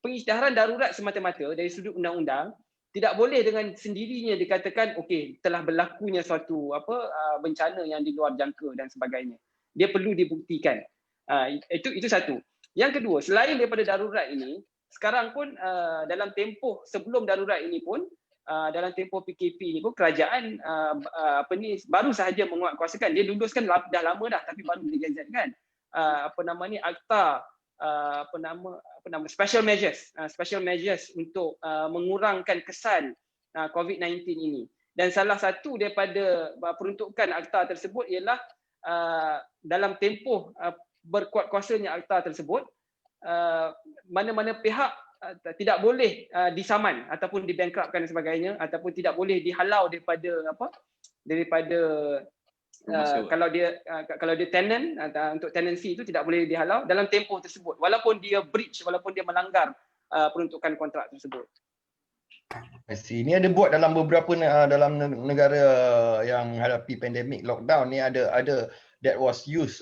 pengisytiharan darurat semata-mata dari sudut undang-undang tidak boleh dengan sendirinya dikatakan okey telah berlakunya suatu bencana yang di luar jangka dan sebagainya. Dia perlu dibuktikan. Itu satu. Yang kedua, selain daripada darurat ini, sekarang pun dalam tempoh sebelum darurat ini pun, dalam tempoh PKP ini pun kerajaan baru sahaja menguatkuasakan. Dia luluskan dah lama dah tapi baru digazetkan. Akta special measures untuk mengurangkan kesan COVID-19 ini. Dan salah satu daripada peruntukan akta tersebut ialah dalam tempoh berkuat kuasanya akta tersebut, mana-mana pihak tidak boleh disaman ataupun dibankruptkan dan sebagainya, ataupun tidak boleh dihalau daripada kalau dia tenant untuk tenancy itu tidak boleh dihalau dalam tempoh tersebut walaupun dia breach, walaupun dia melanggar peruntukan kontrak tersebut. Ini ada buat dalam beberapa dalam negara yang hadapi pandemik lockdown ni, ada that was used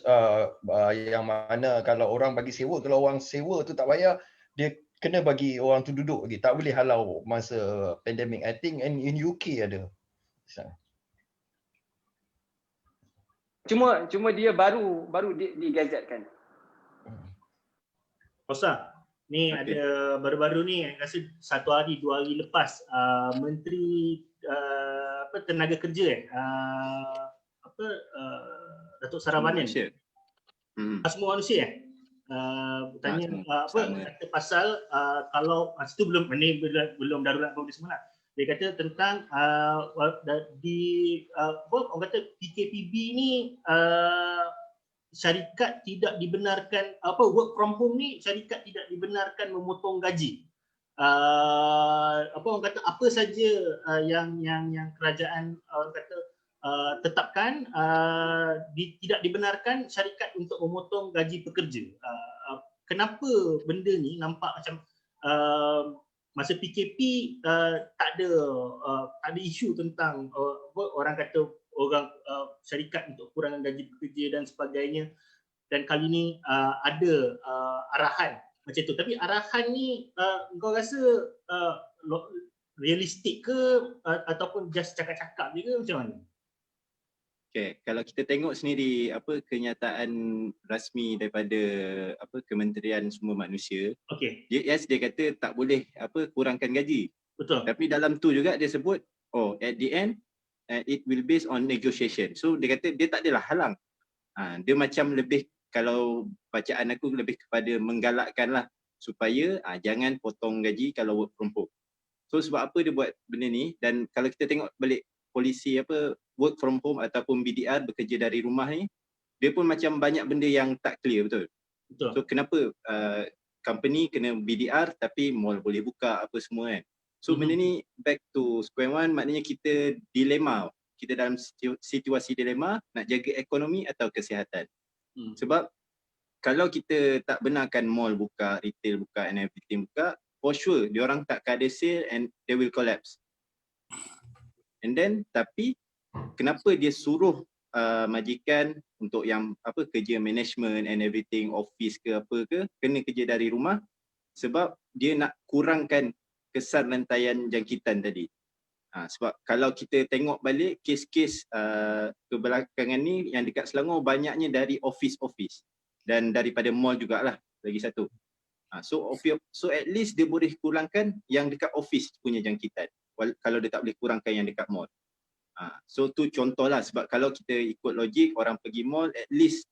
yang mana kalau orang bagi sewa, kalau orang sewa tu tak bayar, dia kena bagi orang tu duduk lagi, tak boleh halau masa pandemik. I think in UK ada. Cuma dia baru digazetkan. Ustaz, ni ada baru-baru ni, rasa 1 hari 2 hari lepas, Menteri Tenaga Kerja Datuk Saravanan, Semua Manusia bertanya kata pasal kalau masa tu belum darurat pun semua lah. Dia kata tentang orang kata PKPB ni syarikat tidak dibenarkan, work from home ni syarikat tidak dibenarkan memotong gaji. Orang kata apa saja yang kerajaan kata tetapkan, tidak dibenarkan syarikat untuk memotong gaji pekerja. Kenapa benda ni nampak macam masa PKP tak ada isu tentang orang kata orang syarikat untuk kurangan gaji pekerja dan sebagainya, dan kali ni ada arahan macam tu. Tapi arahan ni kau rasa realistik ke ataupun just cakap-cakap je ke, macam mana? Okay, kalau kita tengok sendiri kenyataan rasmi daripada Kementerian Sumber Manusia, dia kata tak boleh kurangkan gaji. Betul. Tapi dalam tu juga dia sebut at the end it will based on negotiation. So dia kata dia tak adalah halang. Dia macam lebih, kalau bacaan aku lebih kepada menggalakkan lah supaya jangan potong gaji kalau work from home. So sebab apa dia buat benda ni, dan kalau kita tengok balik polisi work from home ataupun BDR, bekerja dari rumah ni, dia pun macam banyak benda yang tak clear, betul? So kenapa company kena BDR tapi mall boleh buka apa semua kan? So benda ni back to square one, maknanya kita dilema. Kita dalam situasi dilema, nak jaga ekonomi atau kesihatan. Sebab kalau kita tak benarkan mall buka, retail buka and everything buka, for sure diorang tak ada sale and they will collapse. And then tapi kenapa dia suruh majikan untuk yang kerja management and everything, office ke apa ke, kena kerja dari rumah? Sebab dia nak kurangkan kesan rantaian jangkitan tadi. Sebab kalau kita tengok balik kes-kes kebelakangan ni yang dekat Selangor, banyaknya dari office dan daripada mall jugalah lagi satu. So at least dia boleh kurangkan yang dekat office punya jangkitan, kalau dia tak boleh kurangkan yang dekat mall. So tu contohlah, sebab kalau kita ikut logik, orang pergi mall at least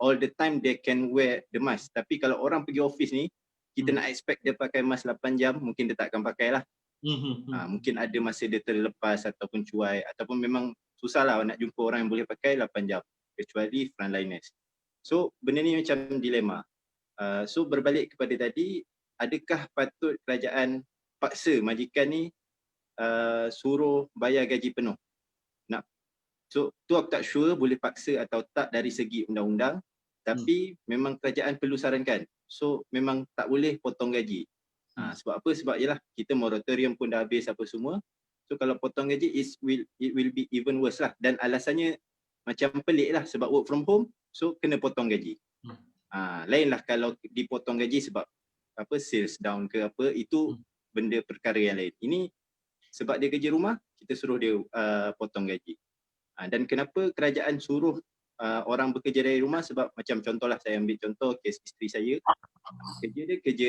all the time they can wear the mask. Tapi kalau orang pergi office ni, kita nak expect dia pakai mask 8 jam, mungkin dia tak akan pakai lah. Mungkin ada masa dia terlepas ataupun cuai, ataupun memang susah lah nak jumpa orang yang boleh pakai 8 jam, kecuali frontliners. So benda ni macam dilema. So berbalik kepada tadi, adakah patut kerajaan paksa majikan ni suruh bayar gaji penuh? So tu aku tak sure boleh paksa atau tak dari segi undang-undang, tapi memang kerajaan perlu sarankan. So memang tak boleh potong gaji. Sebab apa? Sebab yalah, kita moratorium pun dah habis apa semua. So kalau potong gaji it will be even worse lah. Dan alasannya macam pelik lah, sebab work from home, so kena potong gaji. Lain lah kalau dipotong gaji sebab sales down ke apa, itu benda perkara yang lain. Ini sebab dia kerja rumah, kita suruh dia potong gaji. Dan kenapa kerajaan suruh orang bekerja dari rumah? Sebab macam contohlah, saya ambil contoh kes isteri saya. Kerja dia kerja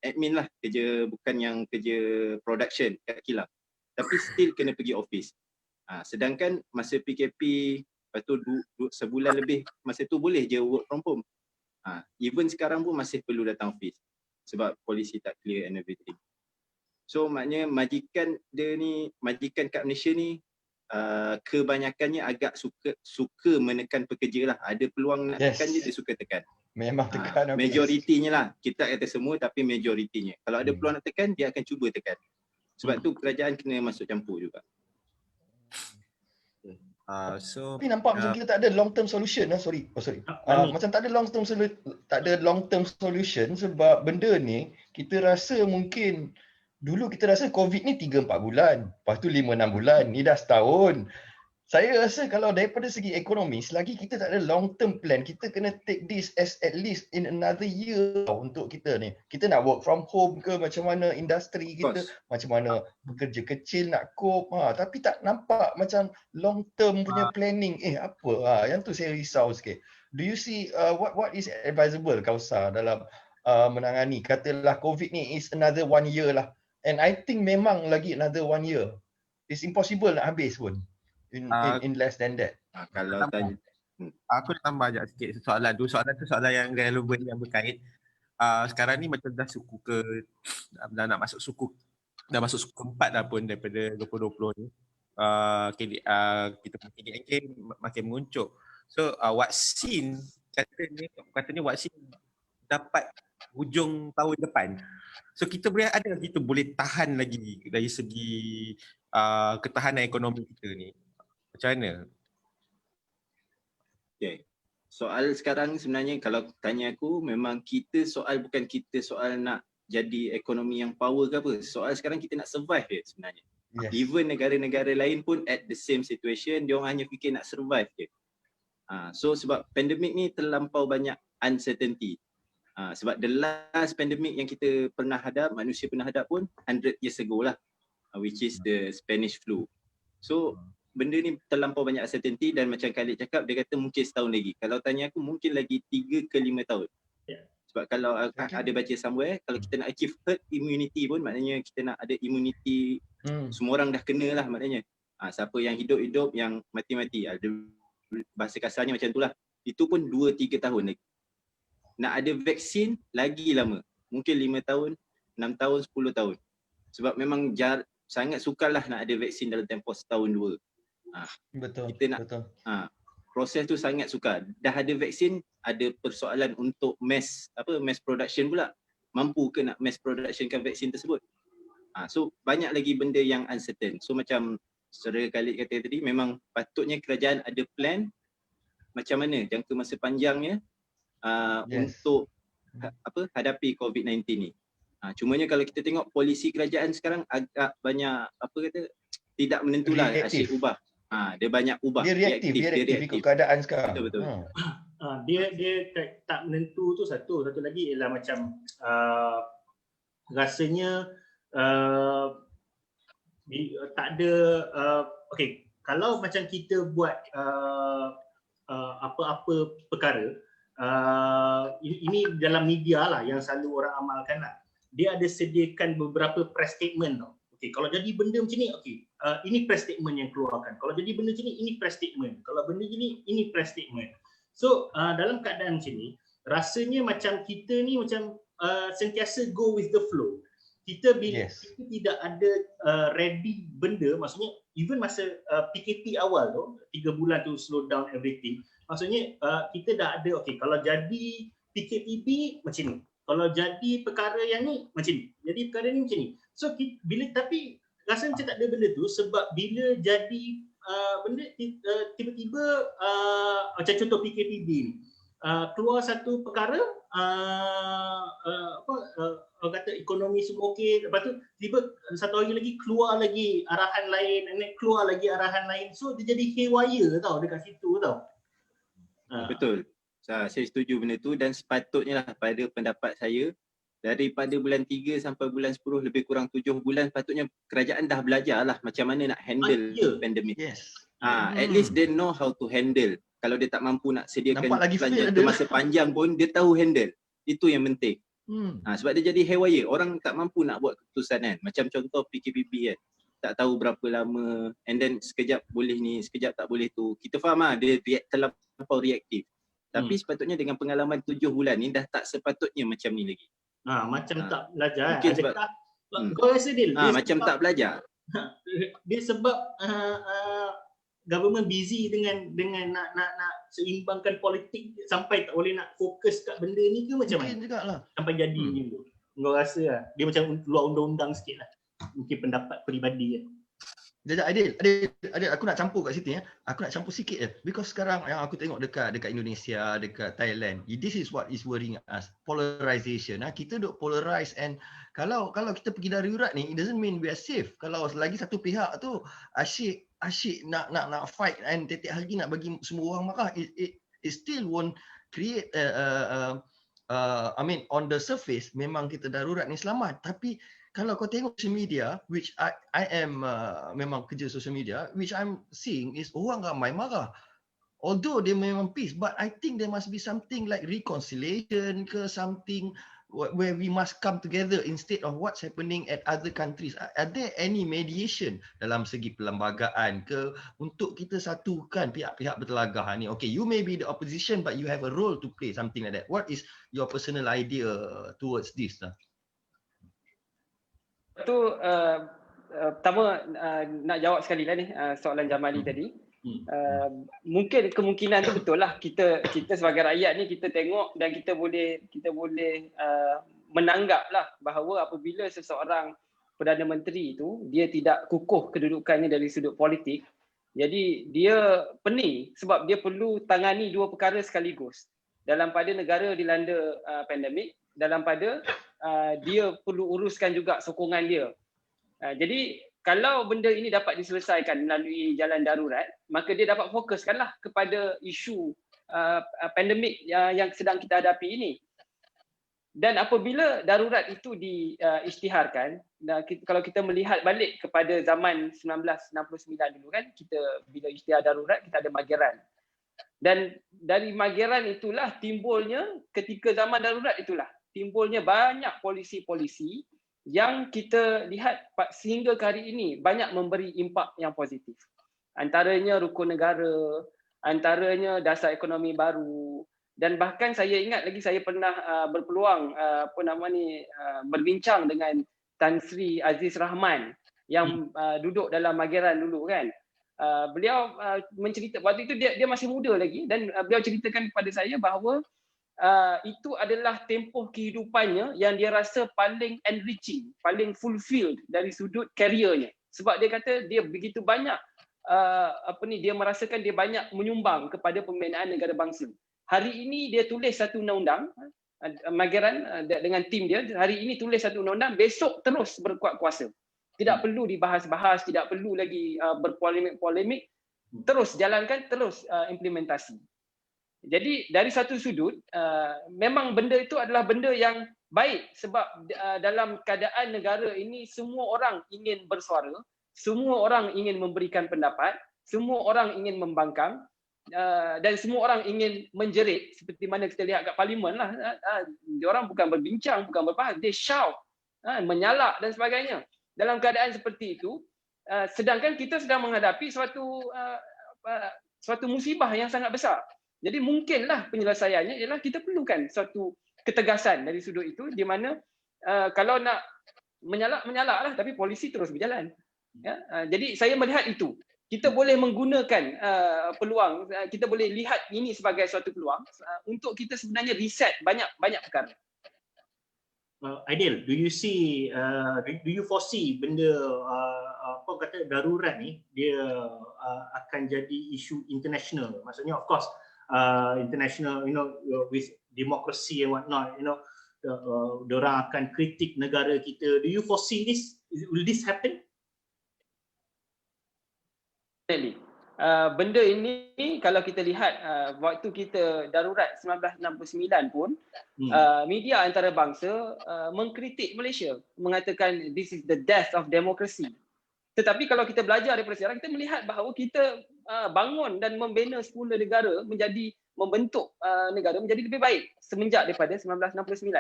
admin lah, kerja bukan yang kerja production kat kilang, tapi still kena pergi office. Sedangkan masa PKP, lepas tu sebulan lebih, masa tu boleh je work from home. Even sekarang pun masih perlu datang office sebab polisi tak clear and everything. So maknanya majikan kat Malaysia ni kebanyakannya agak suka menekan pekerja lah. Ada peluang nak Yes. tekan je dia suka tekan. Memang tekan habis. Majoritinya lah. Kita kata semua tapi majoritinya. Kalau ada peluang nak tekan, dia akan cuba tekan. Sebab tu kerajaan kena masuk campur juga. Tapi nampak macam kita tak ada long term solution lah. Sorry. Macam tak ada long term solution sebab benda ni kita rasa mungkin dulu kita rasa COVID ni 3-4 bulan. Lepas tu 5-6 bulan. Ni dah setahun. Saya rasa kalau daripada segi ekonomi, selagi kita tak ada long term plan, kita kena take this as at least in another year untuk kita ni. Kita nak work from home ke, macam mana industri kita, macam mana pekerja kecil nak cope. Tapi tak nampak macam long term punya planning. Apa? Yang tu saya risau sikit. Do you see what is advisable Kausar dalam menangani? Katalah COVID ni is another 1 year lah. And I think memang lagi another 1 year. It's impossible nak habis pun. In less than that. Kalau tanya, aku nak tambah je sikit soalan tu. Soalan tu soalan yang relevan, yang berkait. Sekarang ni macam dah nak masuk suku, dah masuk suku 4 dah pun daripada 2020 ni. Kita punya KDNK makin menguncuk. So vaksin katanya vaksin dapat hujung tahun depan. So kita boleh tahan lagi dari segi ketahanan ekonomi kita ni. Macam mana? Okay. Soal sekarang sebenarnya kalau tanya aku, memang bukan kita soal nak jadi ekonomi yang power ke apa. Soal sekarang kita nak survive je sebenarnya. Yes. Even negara-negara lain pun at the same situation, diorang hanya fikir nak survive je. So sebab pandemik ni terlampau banyak uncertainty. Sebab the last pandemic yang kita pernah hadap, manusia pernah hadap pun 100 years ago lah, which is the Spanish flu. So benda ni terlampau banyak uncertainty dan macam Khalid cakap, dia kata mungkin setahun lagi. Kalau tanya aku, mungkin lagi 3 ke 5 tahun. Sebab kalau ada baca somewhere, kalau kita nak achieve herd immunity pun, maknanya kita nak ada immunity, semua orang dah kena lah maknanya. Siapa yang hidup-hidup, yang mati-mati. Bahasa kasarnya macam tu lah. Itu pun 2-3 tahun lagi. Nak ada vaksin lagi lama. Mungkin 5 tahun, 6 tahun, 10 tahun. Sebab memang sangat sukar lah nak ada vaksin dalam tempoh setahun 2. Betul. Kita nak proses tu sangat sukar. Dah ada vaksin, ada persoalan untuk mass production pula. Mampu ke nak mass productionkan vaksin tersebut? So banyak lagi benda yang uncertain. So macam saudara Khalid kata tadi, memang patutnya kerajaan ada plan macam mana jangka masa panjangnya untuk hadapi COVID-19 ni. Cumanya kalau kita tengok polisi kerajaan sekarang agak banyak tidak menentulah, asyik ubah. Dia banyak ubah. Dia reaktif ikut keadaan sekarang. Betul. Dia tak menentu tu satu lagi ialah macam rasanya tak ada kalau macam kita buat apa-apa perkara, ini dalam media lah yang selalu orang amalkan lah. Dia ada sediakan beberapa press statement tau. Kalau jadi benda macam ni, ini press statement yang keluarkan. Kalau jadi benda macam ni, ini press statement. Kalau benda macam ni, ini press statement. So dalam keadaan macam ni, rasanya macam kita ni macam sentiasa go with the flow. Kita bila kita tidak ada ready benda, maksudnya even masa PKP awal tu, 3 bulan tu slow down everything. Maksudnya kita dah ada, kalau jadi PKPB macam ni. Kalau jadi perkara yang ni macam ni. Jadi perkara ni macam ni. So tapi rasa macam tak ada benda tu sebab bila jadi benda tiba-tiba macam contoh PKPB ni. Keluar satu perkara kata ekonomi semua okey, lepas tu tiba satu hari lagi keluar lagi arahan lain, keluar lagi arahan lain, so dia jadi haywire tau dekat situ tau. Betul, saya setuju benda tu dan sepatutnya lah pada pendapat saya daripada bulan 3 sampai bulan 10 lebih kurang 7 bulan sepatutnya kerajaan dah belajar lah macam mana nak handle pandemik. At least they know how to handle. Kalau dia tak mampu nak sediakan jangka masa panjang pun dia tahu handle. Itu yang penting. Sebab dia jadi haywire. Orang tak mampu nak buat keputusan kan. Macam contoh PKPB kan. Tak tahu berapa lama and then sekejap boleh ni, sekejap tak boleh tu. Kita faham lah dia terlampau reaktif. Tapi sepatutnya dengan pengalaman 7 bulan ni dah tak sepatutnya macam ni lagi. Macam tak belajar. Mungkin sebab Kau rasa Dil, dia macam sebab, tak belajar. dia sebab government busy dengan nak seimbangkan politik sampai tak boleh nak fokus kat benda ni ke macam mana? Mungkin jugalah. Sampai jadi macam tu. Kau rasa lah, dia macam luar undang-undang sikit lah. Mungkin pendapat peribadi kan. Adil, aku nak campur kat situ ya. Aku nak campur sikit je. Because sekarang yang aku tengok dekat Indonesia, dekat Thailand, this is what is worrying us. Polarization. Kita duk polarize, and kalau kita pergi darurat ni, it doesn't mean we are safe. Kalau lagi satu pihak tu asyik nak fight and tiap hari nak bagi semua orang marah, it still won't create I mean on the surface memang kita darurat ni selamat, tapi kalau kau tengok social media, which I am memang kerja social media, which I'm seeing is orang ramai marah. Although they memang peace, but I think there must be something like reconciliation ke something where we must come together instead of what's happening at other countries. Are there any mediation dalam segi perlembagaan ke untuk kita satukan pihak-pihak bertelagah ni? Okay, you may be the opposition but you have a role to play, something like that. What is your personal idea towards this? Tu pertama nak jawab sekali lah ni soalan Jamali tadi. Mungkin kemungkinan tu betul lah, kita sebagai rakyat ni kita tengok dan kita boleh menanggap lah bahawa apabila seseorang Perdana Menteri tu dia tidak kukuh kedudukannya dari sudut politik, jadi dia pening sebab dia perlu tangani dua perkara sekaligus. Dalam pada negara dilanda pandemik, dalam pada dia perlu uruskan juga sokongan dia. Jadi kalau benda ini dapat diselesaikan melalui jalan darurat, maka dia dapat fokuskanlah kepada isu pandemik yang sedang kita hadapi ini. Dan apabila darurat itu diisytiharkan, kalau kita melihat balik kepada zaman 1969 dulu kan, kita bila isytihar darurat kita ada Mageran. Dan dari Mageran itulah timbulnya, ketika zaman darurat itulah timbulnya banyak polisi-polisi yang kita lihat sehingga ke hari ini banyak memberi impak yang positif. Antaranya rukun negara, antaranya dasar ekonomi baru, dan bahkan saya ingat lagi saya pernah berpeluang berbincang dengan Tan Sri Aziz Rahman yang duduk dalam Mageran dulu kan. Beliau mencerita waktu itu dia masih muda lagi, dan beliau ceritakan kepada saya bahawa itu adalah tempoh kehidupannya yang dia rasa paling enriching, paling fulfilled dari sudut kariernya. Sebab dia kata dia begitu banyak dia merasakan dia banyak menyumbang kepada pembinaan negara bangsa. Hari ini dia tulis satu undang-undang, Mageran dengan tim dia hari ini tulis satu undang-undang, besok terus berkuat kuasa. Tidak perlu dibahas-bahas, tidak perlu lagi berpolemik-polemik, terus jalankan, terus implementasi. Jadi dari satu sudut memang benda itu adalah benda yang baik, sebab dalam keadaan negara ini semua orang ingin bersuara, semua orang ingin memberikan pendapat, semua orang ingin membangkang, dan semua orang ingin menjerit seperti mana kita lihat kat parlimen lah. Diorang bukan berbincang, bukan berbahas, they shout, menyalak dan sebagainya. Dalam keadaan seperti itu, sedangkan kita sedang menghadapi suatu musibah yang sangat besar. Jadi mungkinlah penyelesaiannya ialah kita perlukan suatu ketegasan dari sudut itu, di mana kalau nak menyalak lah, tapi polisi terus berjalan. Ya? Jadi saya melihat itu. Kita boleh menggunakan peluang, kita boleh lihat ini sebagai suatu peluang untuk kita sebenarnya reset banyak perkara. Aidil, do you foresee benda darurat ni dia akan jadi isu international? Maksudnya of course international, with democracy and whatnot, diorang akan kritik negara kita. Do you foresee this? Will this happen? Benda ini kalau kita lihat waktu kita darurat 1969 pun media antarabangsa mengkritik Malaysia, mengatakan this is the death of democracy. Tetapi kalau kita belajar daripada sejarah, kita melihat bahawa kita bangun dan membina semula negara, membentuk negara menjadi lebih baik semenjak daripada 1969.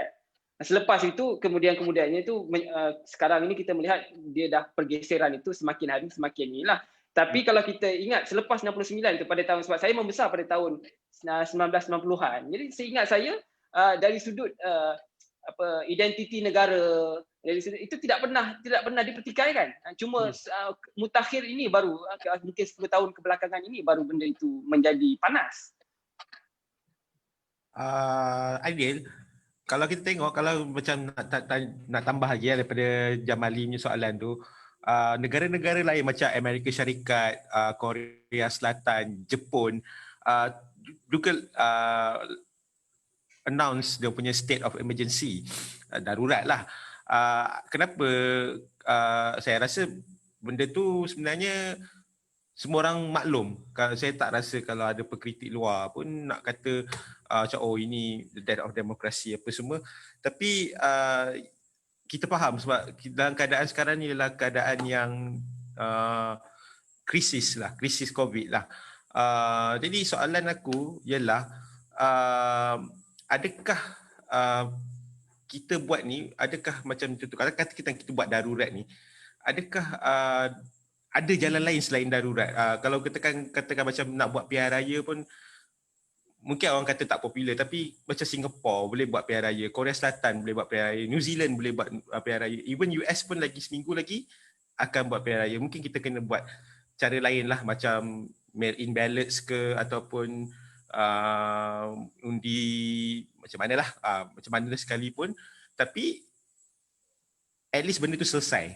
Selepas itu kemudiannya itu sekarang ini kita melihat dia dah pergeseran itu semakin hari semakin inilah. Tapi kalau kita ingat selepas 69 tu pada tahun, sebab saya membesar pada tahun 1990-an. Jadi seingat saya dari sudut identiti negara, dari sudut itu tidak pernah dipertikaikan. Cuma mutakhir ini baru mungkin 10 tahun kebelakangan ini baru benda itu menjadi panas. Aidil, kalau kita tengok, kalau macam nak tambah lagi daripada Jamali punya soalan tu, negara-negara lain macam Amerika Syarikat, Korea Selatan, Jepun juga announce dia punya state of emergency, darurat lah. Kenapa saya rasa benda tu sebenarnya semua orang maklum. Kalau saya tak rasa kalau ada pengkritik luar pun nak kata macam ini the death of democracy apa semua. Tapi kita faham sebab dalam keadaan sekarang ni adalah keadaan yang krisis COVID lah. Jadi soalan aku ialah adakah kita buat ni, adakah macam tu, kalau kata kita buat darurat ni, adakah ada jalan lain selain darurat? Kalau katakan macam nak buat pilihan raya pun mungkin orang kata tak popular, tapi macam Singapore boleh buat pilihan raya, Korea Selatan boleh buat pilihan raya, New Zealand boleh buat pilihan raya, even US pun lagi seminggu lagi akan buat pilihan raya. Mungkin kita kena buat cara lain lah, macam mail-in ballots ke, ataupun undi macam manalah, macam mana sekalipun, tapi at least benda tu selesai.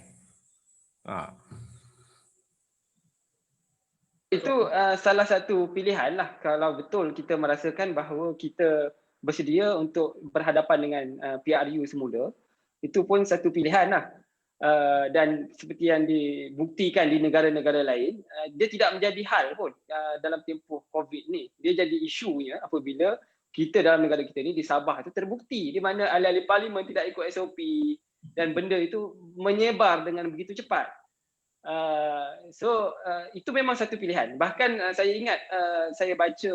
Itu salah satu pilihan lah kalau betul kita merasakan bahawa kita bersedia untuk berhadapan dengan PRU semula. Itu pun satu pilihan lah. Dan seperti yang dibuktikan di negara-negara lain, dia tidak menjadi hal pun dalam tempoh COVID ni. Dia jadi isunya apabila kita dalam negara kita ni di Sabah tu terbukti di mana ahli-ahli parlimen tidak ikut SOP dan benda itu menyebar dengan begitu cepat. Itu memang satu pilihan. Bahkan saya ingat saya baca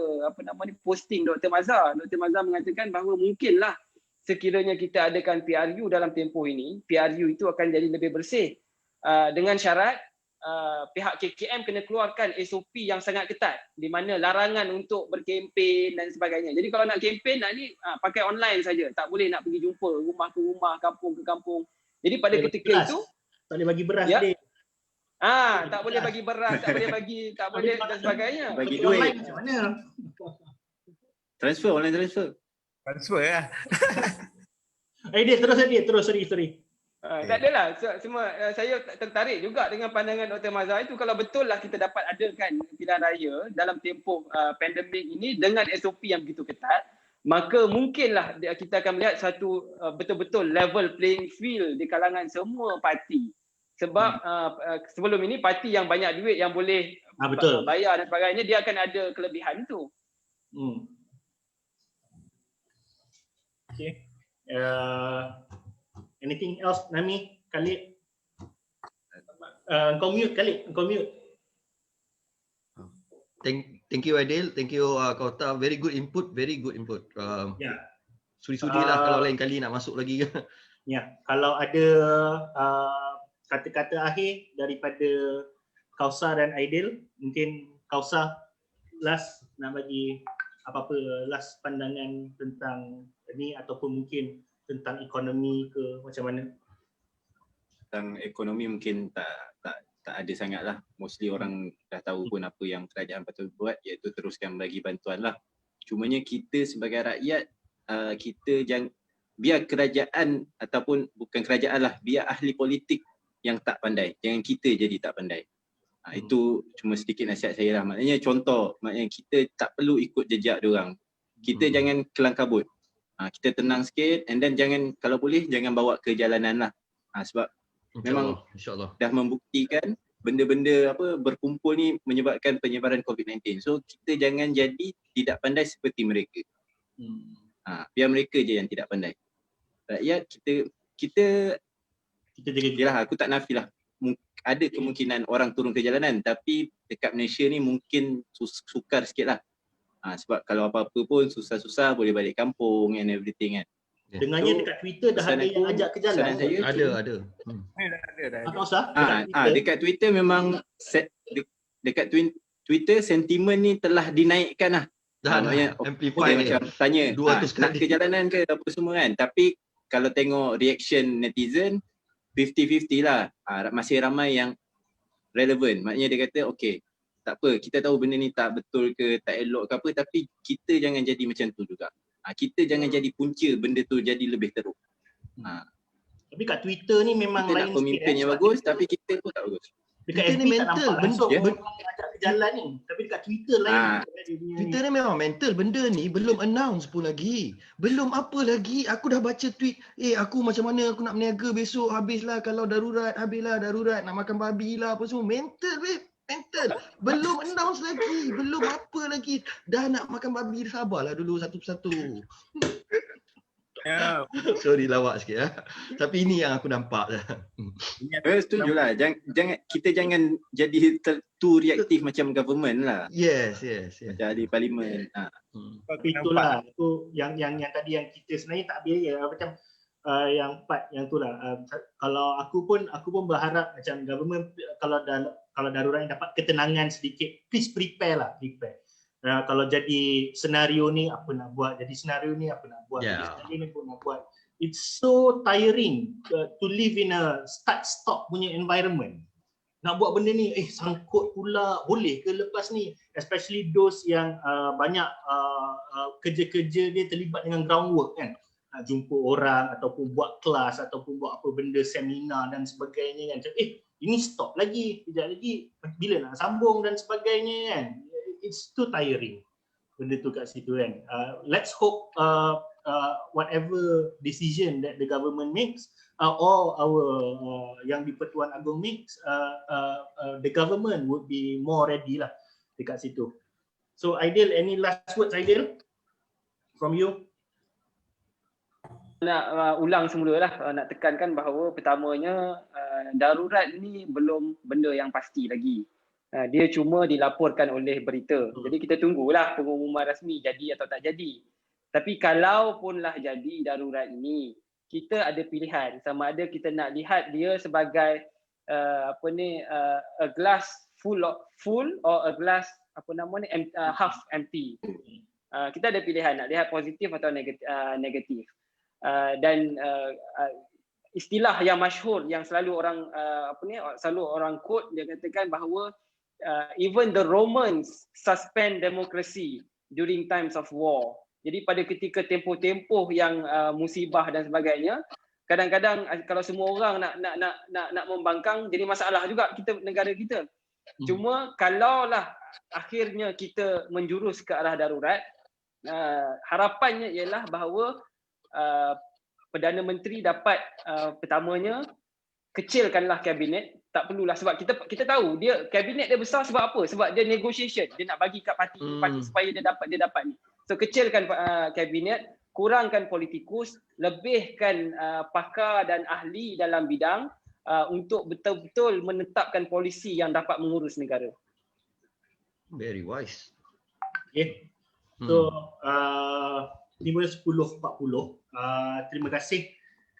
posting Dr. Mazhar. Dr. Mazhar mengatakan bahawa mungkinlah sekiranya kita adakan PRU dalam tempoh ini, PRU itu akan jadi lebih bersih dengan syarat pihak KKM kena keluarkan SOP yang sangat ketat di mana larangan untuk berkempen dan sebagainya. Jadi kalau nak kempen pakai online saja, tak boleh nak pergi jumpa rumah ke rumah, kampung ke kampung. Jadi pada ketika itu tak boleh bagi beras ya? dia. Tak boleh bagi beras, tak boleh dan sebagainya. Bagi duit. Macam mana? Transfer, online transfer. Transfer lah. Terus, sorry. Tak adalah. Semua saya tertarik juga dengan pandangan Dr. Mazhar itu. Kalau betul lah kita dapat adakan pilihan raya dalam tempoh pandemik ini dengan SOP yang begitu ketat, maka mungkinlah kita akan melihat satu betul-betul level playing field di kalangan semua parti. Sebab sebelum ini parti yang banyak duit yang boleh bayar dan sebagainya, dia akan ada kelebihan itu. Okay. Anything else, Nami? Khalid? Kau mute, Khalid. Kau mute. Thank you Aidil, thank you Kauta, very good input. Ya. Sudi lah kalau lain kali nak masuk lagi. Ya, kalau ada kata-kata akhir daripada Kausa dan Aidil, mungkin Kausa last nak bagi apa-apa last pandangan tentang ini, ataupun mungkin tentang ekonomi ke macam mana? Tentang ekonomi mungkin tak ada sangat lah. Mostly orang dah tahu pun apa yang kerajaan patut buat, iaitu teruskan bagi bantuan lah. Cumanya kita sebagai rakyat, kita jangan biar kerajaan ataupun bukan kerajaan lah, biar ahli politik yang tak pandai, jangan kita jadi tak pandai. Itu cuma sedikit nasihat saya lah. Maknanya contoh, maknanya kita tak perlu ikut jejak diorang. Kita jangan kelang kabut. Kita tenang sikit, and then jangan, kalau boleh jangan bawa ke jalanan lah. Sebab memang dah membuktikan benda-benda berkumpul ni menyebabkan penyebaran COVID-19. So kita jangan jadi tidak pandai seperti mereka. Biar mereka je yang tidak pandai. Rakyat kita yalah, aku tak nafilah, ada kemungkinan orang turun ke jalanan, tapi dekat Malaysia ni mungkin sukar sikit lah. Sebab kalau apa-apa pun susah-susah boleh balik kampung and everything kan. Dengannya dekat Twitter dah ada yang ajak ke jalan. Ada. Dekat Twitter memang dekat Twitter sentimen ni telah dinaikkan lah. Dah Maknanya, amplify macam tanya 200 nak kali. ke jalanan ke apa semua kan. Tapi kalau tengok reaction netizen 50-50 lah. Masih ramai yang relevan. Maknanya dia kata okey, tak apa, kita tahu benda ni tak betul ke tak elok ke apa, tapi kita jangan jadi macam tu juga. Kita jangan jadi punca benda tu jadi lebih teruk. Tapi kat Twitter ni memang Kita lain nak pemimpin yang sebab bagus kita- tapi kita pun tak bagus. Dekat Twitter FB ni tak mental, nampak langsung ben- orang ajak ke jalan ni. Tapi dekat Twitter lain Ah. juga dia punya Twitter ni memang mental. Benda ni belum announce pun lagi. Belum apa lagi. Aku dah baca tweet. Aku macam mana aku nak berniaga besok. Habislah kalau darurat. Habislah darurat. Nak makan babi lah apa semua. Mental babe. Mental. Belum announce lagi. Belum apa lagi. Dah nak makan babi. Sabarlah dulu satu persatu. Ya, Sorry lawak sikit ya. Tapi ini yang aku nampak. Setuju lah. Kita jangan jadi too reaktif macam government lah. Yes. Macam ahli parlimen. Tapi itulah tu yang tadi yang kita sebenarnya tak biaya macam yang part yang tu lah. Kalau aku pun berharap macam government kalau darurat yang dapat ketenangan sedikit, please prepare. Kalau jadi senario ni apa nak buat, jadi senario ni apa nak buat, Yeah. jadi senario ni apa nak buat. It's so tiring to live in a start-stop punya environment. Nak buat benda ni, sangkut pula, boleh ke lepas ni? Especially those yang banyak kerja-kerja dia terlibat dengan groundwork kan. Nak jumpa orang ataupun buat kelas ataupun buat apa benda seminar dan sebagainya kan. Macam, ini stop lagi, kejap lagi, bila nak sambung dan sebagainya kan. It's too tiring benda tu kat situ kan. Let's hope whatever decision that the government makes or our yang di-Pertuan Agong makes, the government would be more ready lah dekat situ. So Aidil, any last words Aidil from you? Nak ulang semula lah, nak tekankan bahawa pertamanya darurat ni belum benda yang pasti lagi. Dia cuma dilaporkan oleh berita. Jadi kita tunggulah pengumuman rasmi jadi atau tak jadi. Tapi kalau punlah jadi darurat ini, kita ada pilihan sama ada kita nak lihat dia sebagai a glass full or a glass half empty. Kita ada pilihan nak lihat positif atau negatif. Dan istilah yang masyhur yang selalu orang quote, dia katakan bahawa even the Romans suspend democracy during times of war. Jadi pada ketika tempoh-tempoh yang musibah dan sebagainya, kadang-kadang kalau semua orang nak membangkang jadi masalah juga negara kita. Cuma kalaulah akhirnya kita menjurus ke arah darurat, harapannya ialah bahawa Perdana Menteri dapat pertamanya kecilkanlah kabinet. Tak perlulah, sebab kita tahu dia kabinet dia besar sebab apa? Sebab dia negotiation, dia nak bagi kat parti supaya dia dapat ni. So kecilkan kabinet, kurangkan politikus, lebihkan pakar dan ahli dalam bidang untuk betul-betul menetapkan polisi yang dapat mengurus negara. Very wise. Okay. So 5:10:40. Terima kasih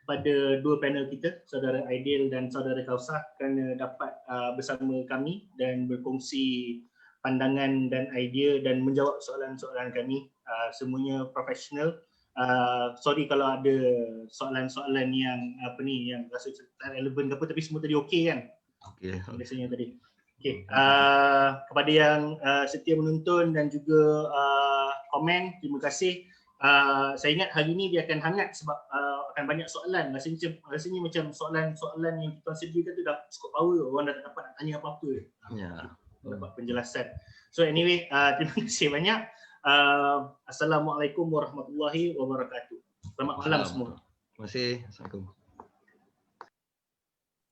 kepada dua panel kita, Saudara Aidil dan Saudara Kausar, kerana dapat bersama kami dan berkongsi pandangan dan idea dan menjawab soalan-soalan kami. Semuanya profesional. Sorry kalau ada soalan-soalan yang yang rasa tak relevan ke apa, tapi semua tadi okey kan? Okay. Biasanya tadi. Okey. Kepada yang setia menonton dan juga komen, terima kasih. Saya ingat hari ni dia akan hangat sebab akan banyak soalan. Rasanya macam soalan-soalan yang kita sediakan tu dah cukup power. Orang dah tak dapat nak tanya apa-apa. Dapat penjelasan. So anyway, terima kasih banyak. Assalamualaikum warahmatullahi wabarakatuh. Selamat malam semua. Terima kasih. Assalamualaikum.